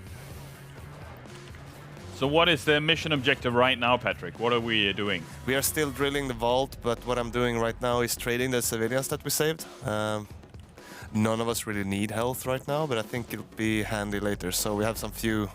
So what is the mission objective right now, Patrick? What are we doing? We are still drilling the vault, but what I'm doing right now is trading the civilians that we saved. None of us really need health right now, but I think it'll be handy later. So we have some few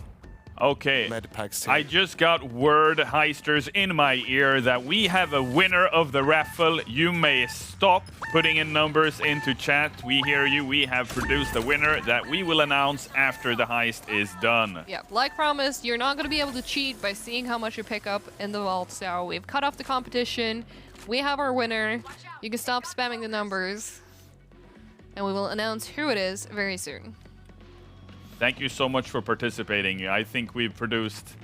med packs here. I just got word, heisters, in my ear that we have a winner of the raffle. You may stop putting in numbers into chat. We hear you. We have produced a winner that we will announce after the heist is done. Yeah, like promised, you're not going to be able to cheat by seeing how much you pick up in the vault. So we've cut off the competition. We have our winner. You can stop spamming the numbers. and we will announce who it is very soon. Thank you so much for participating. I think we've produced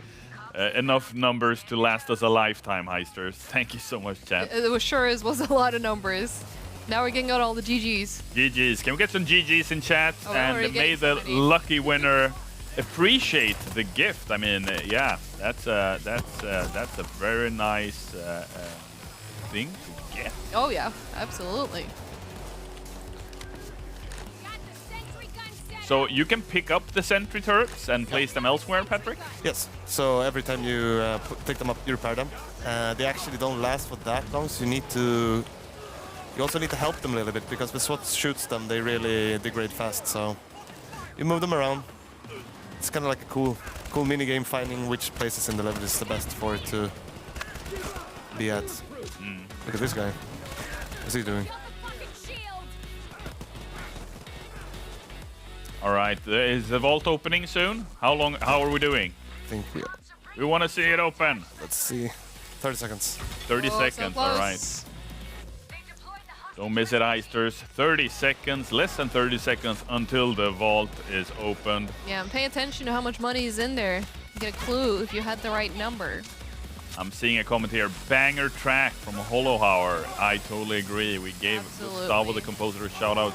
enough numbers to last us a lifetime, Heisters. Thank you so much, chat. It was a lot of numbers. Now we're getting out all the GGs. GGs. Can we get some GGs in chat? Oh, we're already And may getting the so many. lucky winner appreciate the gift. I mean, yeah, that's a very nice thing to get. Oh yeah, absolutely. So you can pick up the sentry turrets and place them elsewhere, Patrick? Yes. So every time you pick them up, you repair them. They actually don't last for that long, so you need to. You also need to help them a little bit because when SWAT shoots them, they really degrade fast. So you move them around. It's kind of like a cool mini game, finding which places in the level is the best for it to be at. Look at this guy. What's he doing? All right, is the vault opening soon? How are we doing? I think We want to see it open. let's see. 30 seconds. 30 Oh, so seconds, all right. close. Don't miss it, Eisters. 30 seconds, less than 30 seconds until the vault is opened. Yeah, and pay attention to how much money is in there. You get a clue if you had the right number. I'm seeing a comment here, banger track from Hollowhauer. I totally agree. We gave Absolutely. Gustavo the composer a shout out.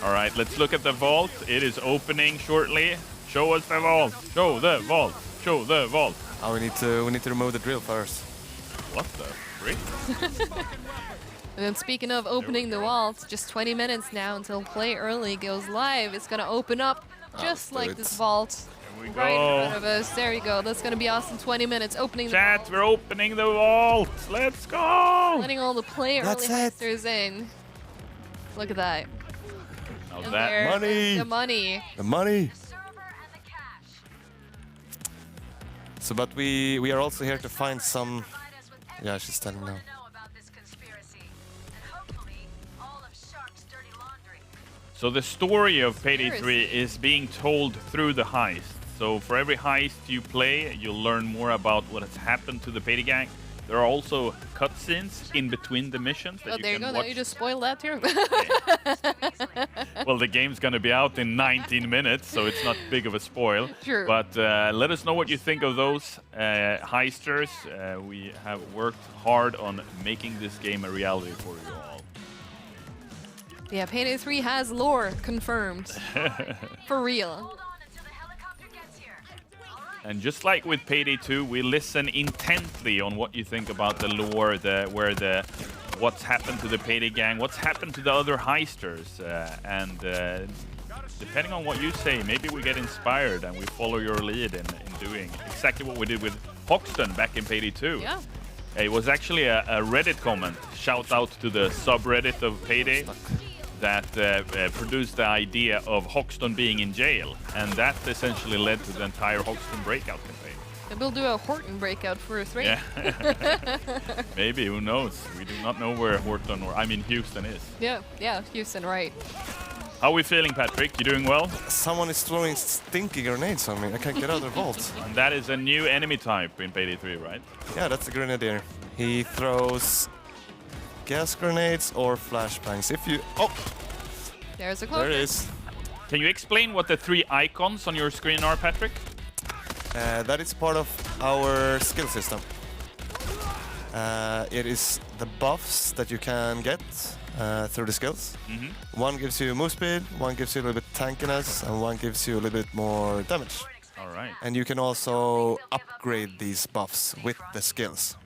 All right, let's look at the vault. It is opening shortly. Show us the vault. Show the vault. Show the vault. Oh, we need to remove the drill first. What the frick? And then speaking of opening the vault, just 20 minutes now until Play Early goes live. It's gonna open up just do like it. this vault Here we right in go. front of us. There you go. That's gonna be us in 20 minutes opening the Chat, vault. we're opening the vault. Let's go. Letting all the Play That's Early it. heisters in. Look at that. How's And that? there Money. is the money. The money. So, but we are also here to find some. Yeah, she's telling now. So the story of Payday 3 Seriously. is being told through the heist. So for every heist you play, you'll learn more about what has happened to the Payday gang. There are also cutscenes in between the missions that Oh, you there you can go. Now watch. you just spoiled that too. Well, the game's gonna be out in 19 minutes, so it's not big of a spoil. True. But let us know what you think of those heisters. We have worked hard on making this game a reality for you all. Yeah, Payday 3 has lore confirmed. For real. And just like with Payday 2, we listen intently on what you think about the lore, what's happened to the Payday gang, what's happened to the other heisters, and depending on what you say, maybe we get inspired and we follow your lead in doing exactly what we did with Hoxton back in Payday 2. Yeah. It was actually a Reddit comment, shout out to the subreddit of Payday, that produced the idea of Hoxton being in jail, and that essentially led to the entire Hoxton breakout campaign. And we'll do a Horton breakout for 3. Yeah, maybe, who knows? We do not know where Houston is. Yeah, Houston, right. How are we feeling, Patrick? You doing well? Someone is throwing stinky grenades on me. I can't get out of the vault. And that is a new enemy type in Payday 3, right? Yeah, that's the grenadier. He throws gas grenades or flashbangs. If you... Oh, There's a closer. there it is. Can you explain what the 3 icons on your screen are, Patrick? That is part of our skill system. It is the buffs that you can get through the skills. One gives you move speed, one gives you a little bit tankiness, and one gives you a little bit more damage. All right. And you can also upgrade these buffs with the skills.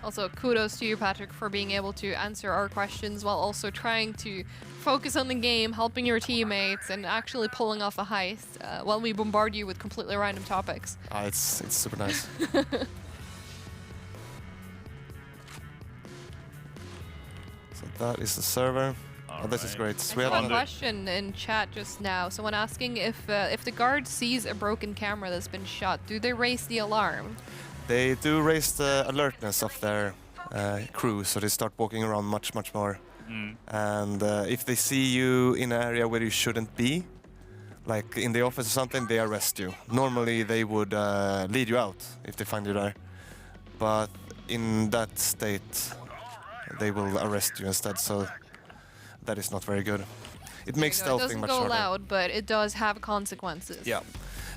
Also, kudos to you, Patrick, for being able to answer our questions while also trying to focus on the game, helping your teammates, and actually pulling off a heist while we bombard you with completely random topics. It's super nice. So that is the server. Oh, this is great. So we I have saw a another. question in chat just now. Someone asking if the guard sees a broken camera that's been shot, do they raise the alarm? They do raise the alertness of their crew, so they start walking around much more. And if they see you in an area where you shouldn't be, like in the office or something, they arrest you. Normally they would lead you out if they find you there. But in that state, they will arrest you instead. So that is not very good. It makes It stealthing doesn't much go harder. loud, but it does have consequences. Yeah.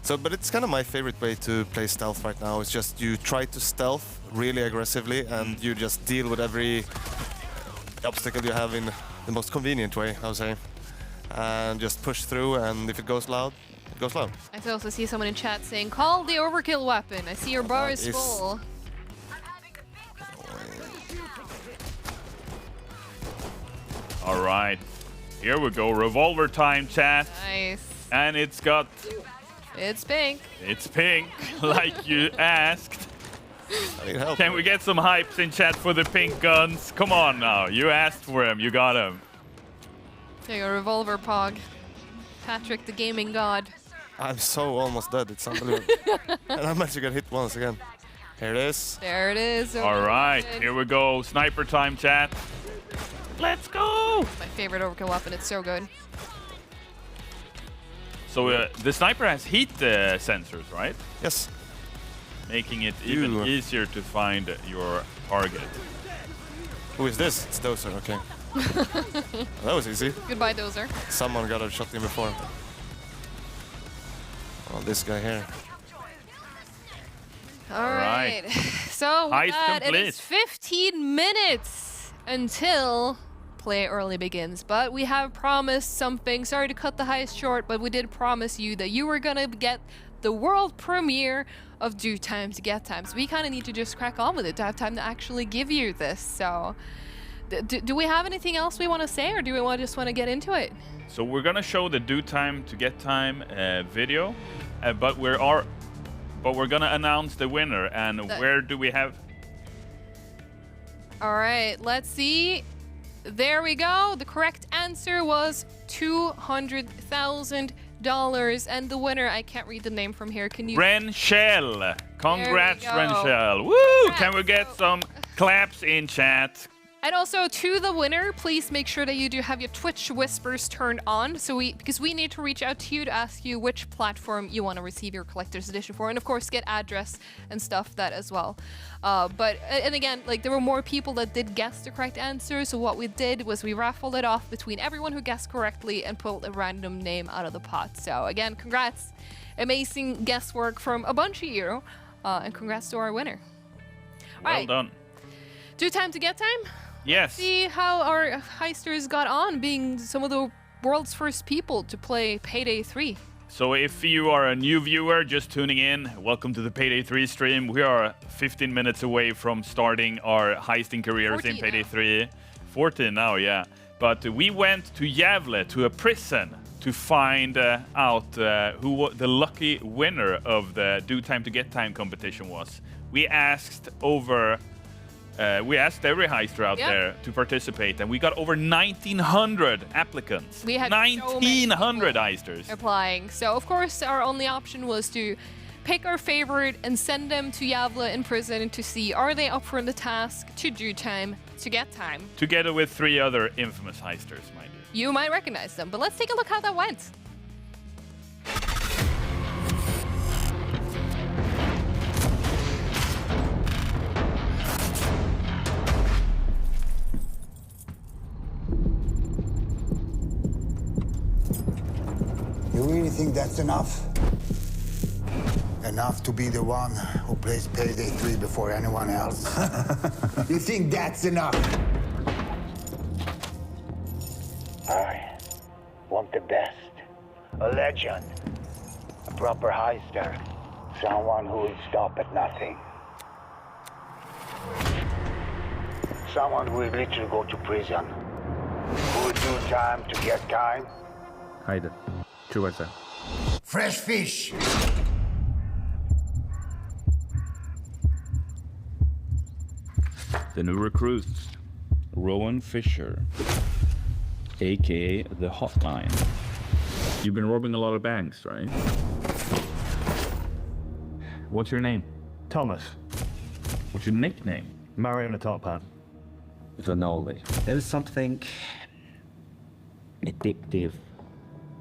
So, but it's kind of my favorite way to play stealth right now. It's just you try to stealth really aggressively, and you just deal with every obstacle you have in the most convenient way, I would say, and just push through. And if it goes loud, it goes loud. I also see someone in chat saying, "Call the overkill weapon." I see your bar is full. All right, here we go. Revolver time, chat. Nice. And it's got... It's pink. It's pink, like you asked. I need help. Can we get some hypes in chat for the pink guns? Come on now, you asked for them, you got them. There you go, revolver pog. Patrick, the gaming god. I'm so almost dead. It's unbelievable. And I'm actually gonna hit once again. Here it is. There it is. All right, here we go. Sniper time, chat. Let's go! My favorite overkill weapon. It's so good. So the sniper has heat sensors, right? Yes. Making it even easier to find your target. Who is this? It's Dozer, okay. That was easy. Goodbye, Dozer. Someone got a shot in before. Oh, this guy here. All right. So with Heist that, it complete. is 15 minutes until play early begins. But we have promised something. Sorry to cut the heist short, but we did promise you that you were gonna get the world premiere of Do Time to Get Time. So we kind of need to just crack on with it to have time to actually give you this. So do we have anything else we want to say, or do we just want to get into it? So we're gonna show the Do Time to Get Time video, but we're gonna announce the winner. And where do we have? All right, let's see. There we go. The correct answer was $200,000, and the winner, I can't read the name from here. Can you? Renshell. Congrats, go. Renshell. Woo! Congrats. Can we get some claps in chat? And also to the winner, please make sure that you do have your Twitch whispers turned on, because we need to reach out to you to ask you which platform you want to receive your collector's edition for, and of course get address and stuff that as well. And again, like, there were more people that did guess the correct answer, so what we did was we raffled it off between everyone who guessed correctly and pulled a random name out of the pot. So again, congrats, amazing guesswork from a bunch of you, and congrats to our winner. Well done. Do Time to Get Time? Yes. See how our heisters got on, being some of the world's first people to play Payday 3. So if you are a new viewer just tuning in, welcome to the Payday 3 stream. We are 15 minutes away from starting our heisting careers in Payday 3. 14 now, yeah. But we went to Gävle, to a prison, to find out who the lucky winner of the Do Time to Get Time competition was. We asked every heister out there to participate, and we got over 1,900 applicants. We had 1,900 heisters applying. So of course our only option was to pick our favorite and send them to Gävle in prison to see, are they up for the task to do time to get time. together with 3 other infamous heisters, mind you. You might recognize them, but let's take a look how that went. You really think that's enough? Enough to be the one who plays Payday 3 before anyone else? You think that's enough? I want the best. A legend. A proper heister. Someone who will stop at nothing. Someone who will literally go to prison. Who will do time to get time. Haydi. Çuvasa. Fresh fish. The new recruits, Rowan Fisher, aka the Hotline. You've been robbing a lot of banks, right? What's your name? Thomas. What's your nickname? Mario in the top hat. Zanoli. There's something addictive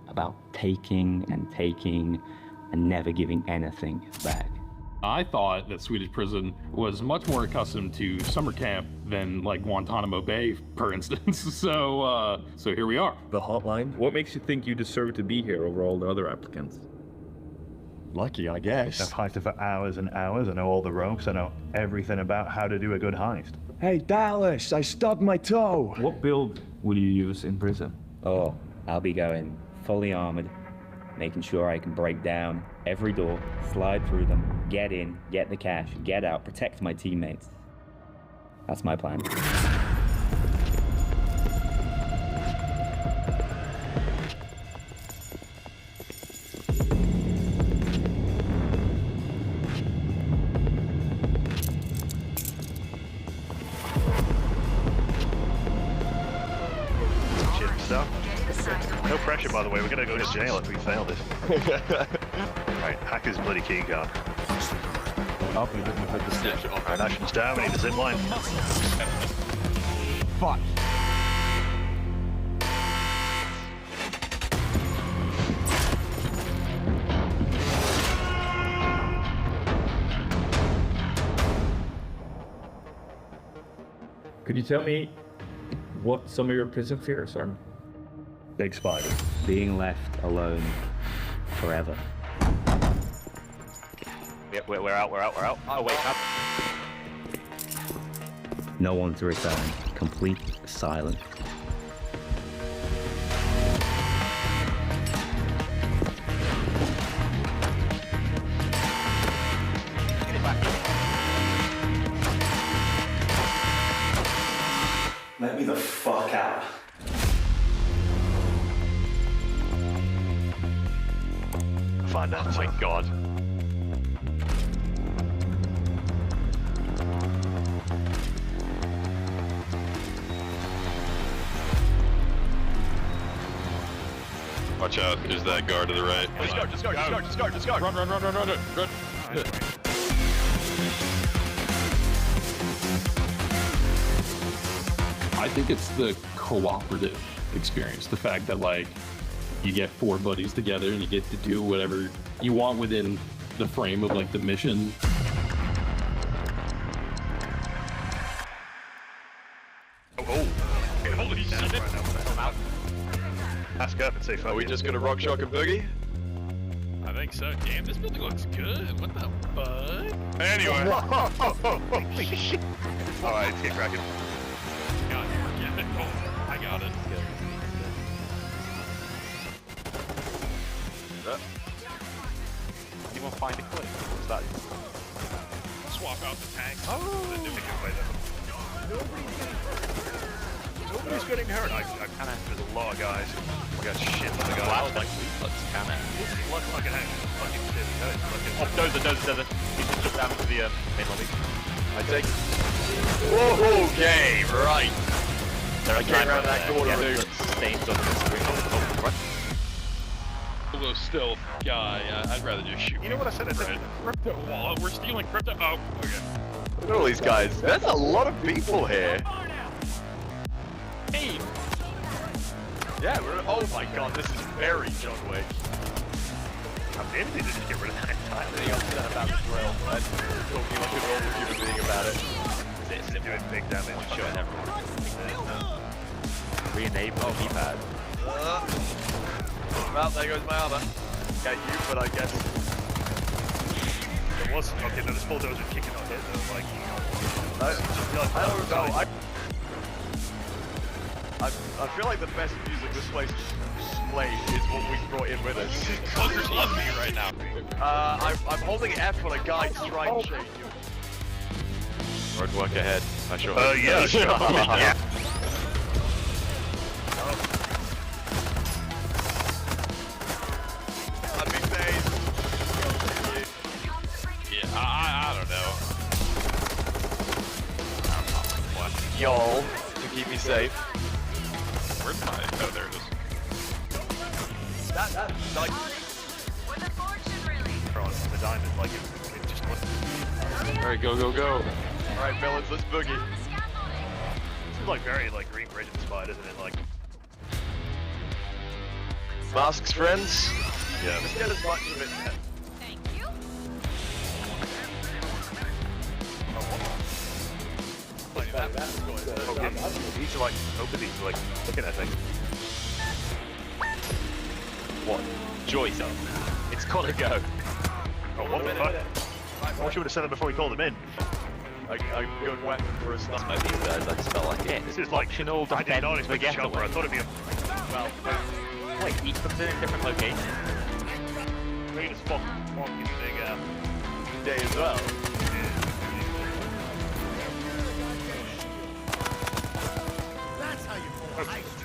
about taking and never giving anything back. I thought that Swedish prison was much more accustomed to summer camp than like Guantanamo Bay, for instance. So here we are. The hotline? What makes you think you deserve to be here over all the other applicants? Lucky, I guess. I've heisted for hours and hours. I know all the ropes. I know everything about how to do a good heist. Hey, Dallas, I stubbed my toe. What build will you use in prison? Oh, I'll be going fully armored, making sure I can break down every door, slide through them, get in, get the cash, get out, protect my teammates. That's my plan. No pressure, by the way. We're gonna go to jail if we fail this. Right, hacker's bloody key card. Alright, action's down. We need a zip line. Fuck. Could you tell me what some of your prison fears are? Big spider. Being left alone forever. Yeah, we're out. Oh, wait, up. No one to return. Complete silence. Let me the fuck out. Find out. Oh my god. Watch out, there's that guard to the right. Just go. Run. I think it's the cooperative experience. The fact that like you get 4 buddies together and you get to do whatever you want within the frame of like the mission. Holy shit. Ask up and say fuck. Are we just gonna rock, shock, and boogie? I think so. Damn, this building looks good. What the fuck? Anyway. Alright, let's get cracking. I got it. Anyone find a clip? What's that? Swap out the tanks. Nobody's getting hurt. There's a lot of guys. We got shit ton of guys. Like leaflets, can it? Look fucking hang. Fucking shit. Oh, dozer. He's just jumped down to the main lobby. I take. Okay, right. They're came around that corner. Stains on the screen. Although still, yeah, I'd rather just shoot. You know what I said? I said Crypto wall. We're stealing crypto. Oh, okay. Look at all these guys. There's a lot of people here. Hey. Yeah, oh my god, this is very John Wick. I'm damn they just get rid of that entirely. Anything else said about the drill? I'm talking like a normal human being about it. It's doing big damage. Showing everyone. Re-enable keypad. Well, there goes my armor. Got you, but I guess. There was okay. No, this bulldozer kicking on it. Like, I don't know. I feel like the best music this place plays is what we brought in with us. Cloakers love me right now. I'm holding F when a guy trying to shake you. Road work ahead. Not sure. Yeah, sure. Yeah. I don't know. Y'all, to keep me safe. Where's my? Oh, there it is. That like. The diamond, like it just wasn't. All right, go. All right, villains, let's boogie. Seems like very like Green Bridge inspired, isn't it? Like masks, friends. Yeah. Let's get as much of it. These are like open. These are like looking at things. What? Joy zone. It's gotta go. Oh, what the fuck? I wish you would have said that before we called him in. A good weapon for a sniper. Maybe that just felt like it. This is like Optional I did not defense expect a chopper. I thought it'd be a Well, wait, each of them in a different location. great as fucking big Day as well. That's how you pull a heist.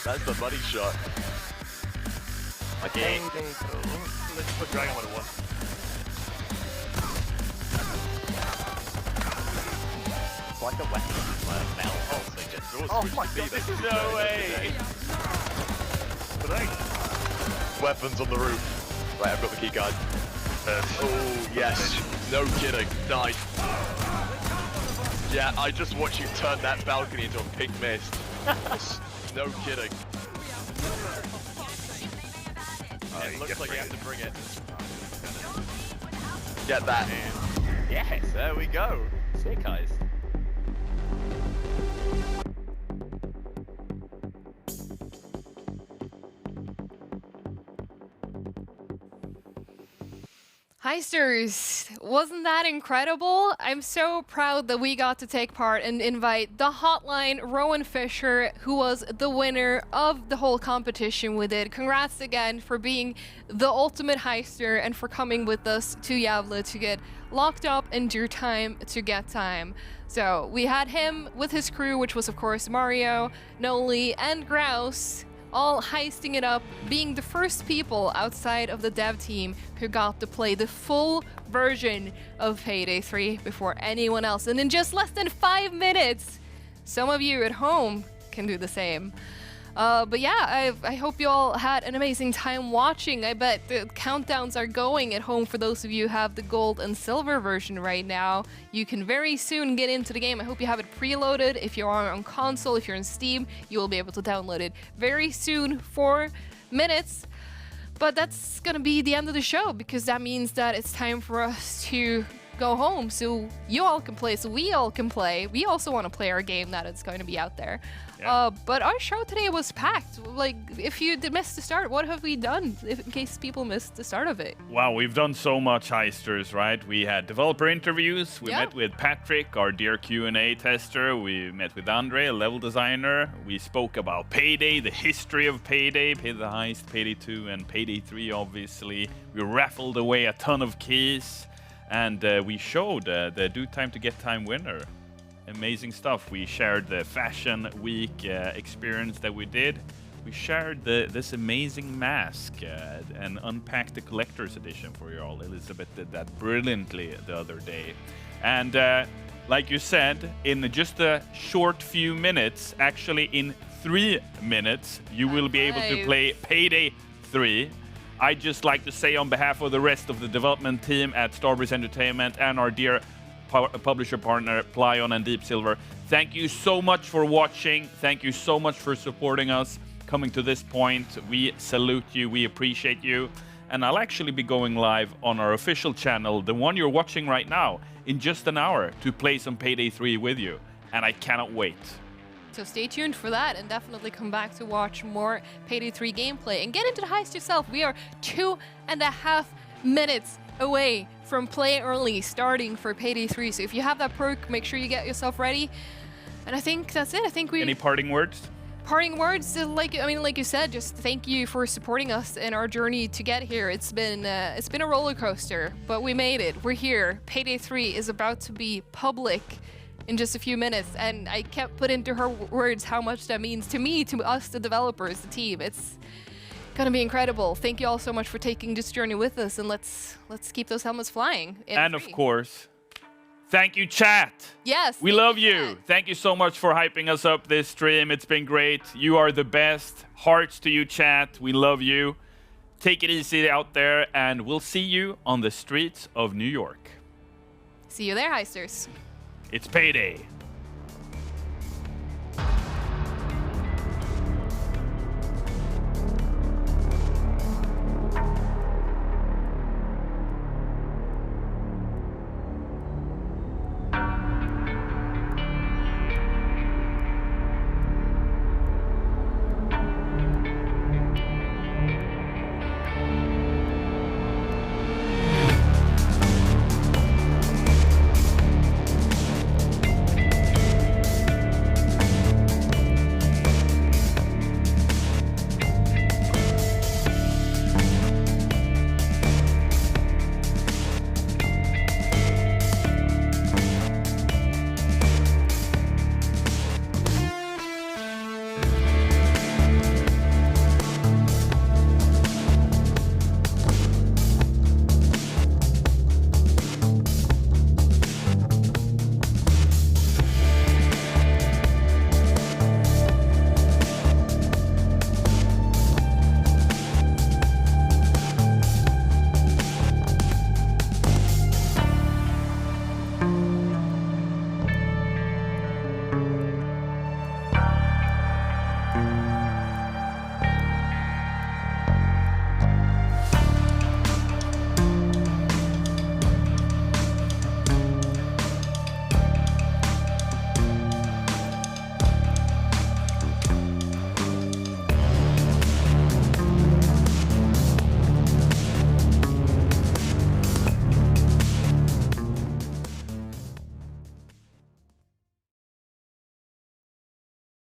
That's the money shot. Okay. Let's put Dragon 101. It's like a weapon. Oh my god, this is no way! Today. Weapons on the roof. Right, I've got the key card. Oh, yes. No kidding. Nice. Yeah, I just watched you turn that balcony into a pink mist. No kidding. It looks like you have to bring it. Get that. Yes, there we go. Sick eyes. Heisters, wasn't that incredible? I'm so proud that we got to take part and invite the hotline Rowan Fisher, who was the winner of the whole competition with it. Congrats again for being the ultimate heister and for coming with us to Yavla to get locked up and do time to get time. So we had him with his crew, which was of course Mario, Noli, and Grouse, all heisting it up, being the first people outside of the dev team who got to play the full version of Payday 3 before anyone else. And in just less than 5 minutes, some of you at home can do the same. But yeah, I hope you all had an amazing time watching. I bet the countdowns are going at home for those of you who have the gold and silver version right now. You can very soon get into the game. I hope you have it preloaded. If you're on console, if you're on Steam, you will be able to download it very soon, 4 minutes. But that's gonna be the end of the show, because that means that it's time for us to go home so you all can play, so we all can play. We also want to play our game that is going to be out there. Yeah. But our show today was packed. Like, if you did miss the start, what have we done in case people missed the start of it? Wow, we've done so much heisters, right? We had developer interviews. We met with Patrick, our dear Q&A tester. We met with Andre, a level designer. We spoke about Payday, the history of Payday, Payday the Heist, Payday 2, and Payday 3, obviously. We raffled away a ton of keys. And we showed the Do Time to Get Time winner. Amazing stuff. We shared the Fashion Week experience that we did. We shared this amazing mask and unpacked the collector's edition for you all. Elizabeth did that brilliantly the other day. And like you said, in just a short few minutes, actually in 3 minutes, you will be able to play Payday 3. I'd just like to say on behalf of the rest of the development team at Starbreeze Entertainment and our dear publisher partner Plyon and Deep Silver, thank you so much for watching. Thank you so much for supporting us, coming to this point. We salute you. We appreciate you. And I'll actually be going live on our official channel, the one you're watching right now, in just an hour to play some Payday 3 with you. And I cannot wait. So stay tuned for that, and definitely come back to watch more Payday 3 gameplay and get into the heist yourself. We are 2.5 minutes away from play early starting for Payday 3. So if you have that perk, make sure you get yourself ready. And I think that's it. I think we... Any parting words? Parting words, like you said, just thank you for supporting us in our journey to get here. It's been a roller coaster, but we made it. We're here. Payday 3 is about to be public in just a few minutes, and I can't put into her words how much that means to me, to us, the developers, the team. It's gonna be incredible. Thank you all so much for taking this journey with us, and let's keep those helmets flying. And of course, thank you, chat. Yes. We love you. Thank you so much for hyping us up this stream. It's been great. You are the best. Hearts to you, chat. We love you. Take it easy out there, and we'll see you on the streets of New York. See you there, heisters. It's Payday.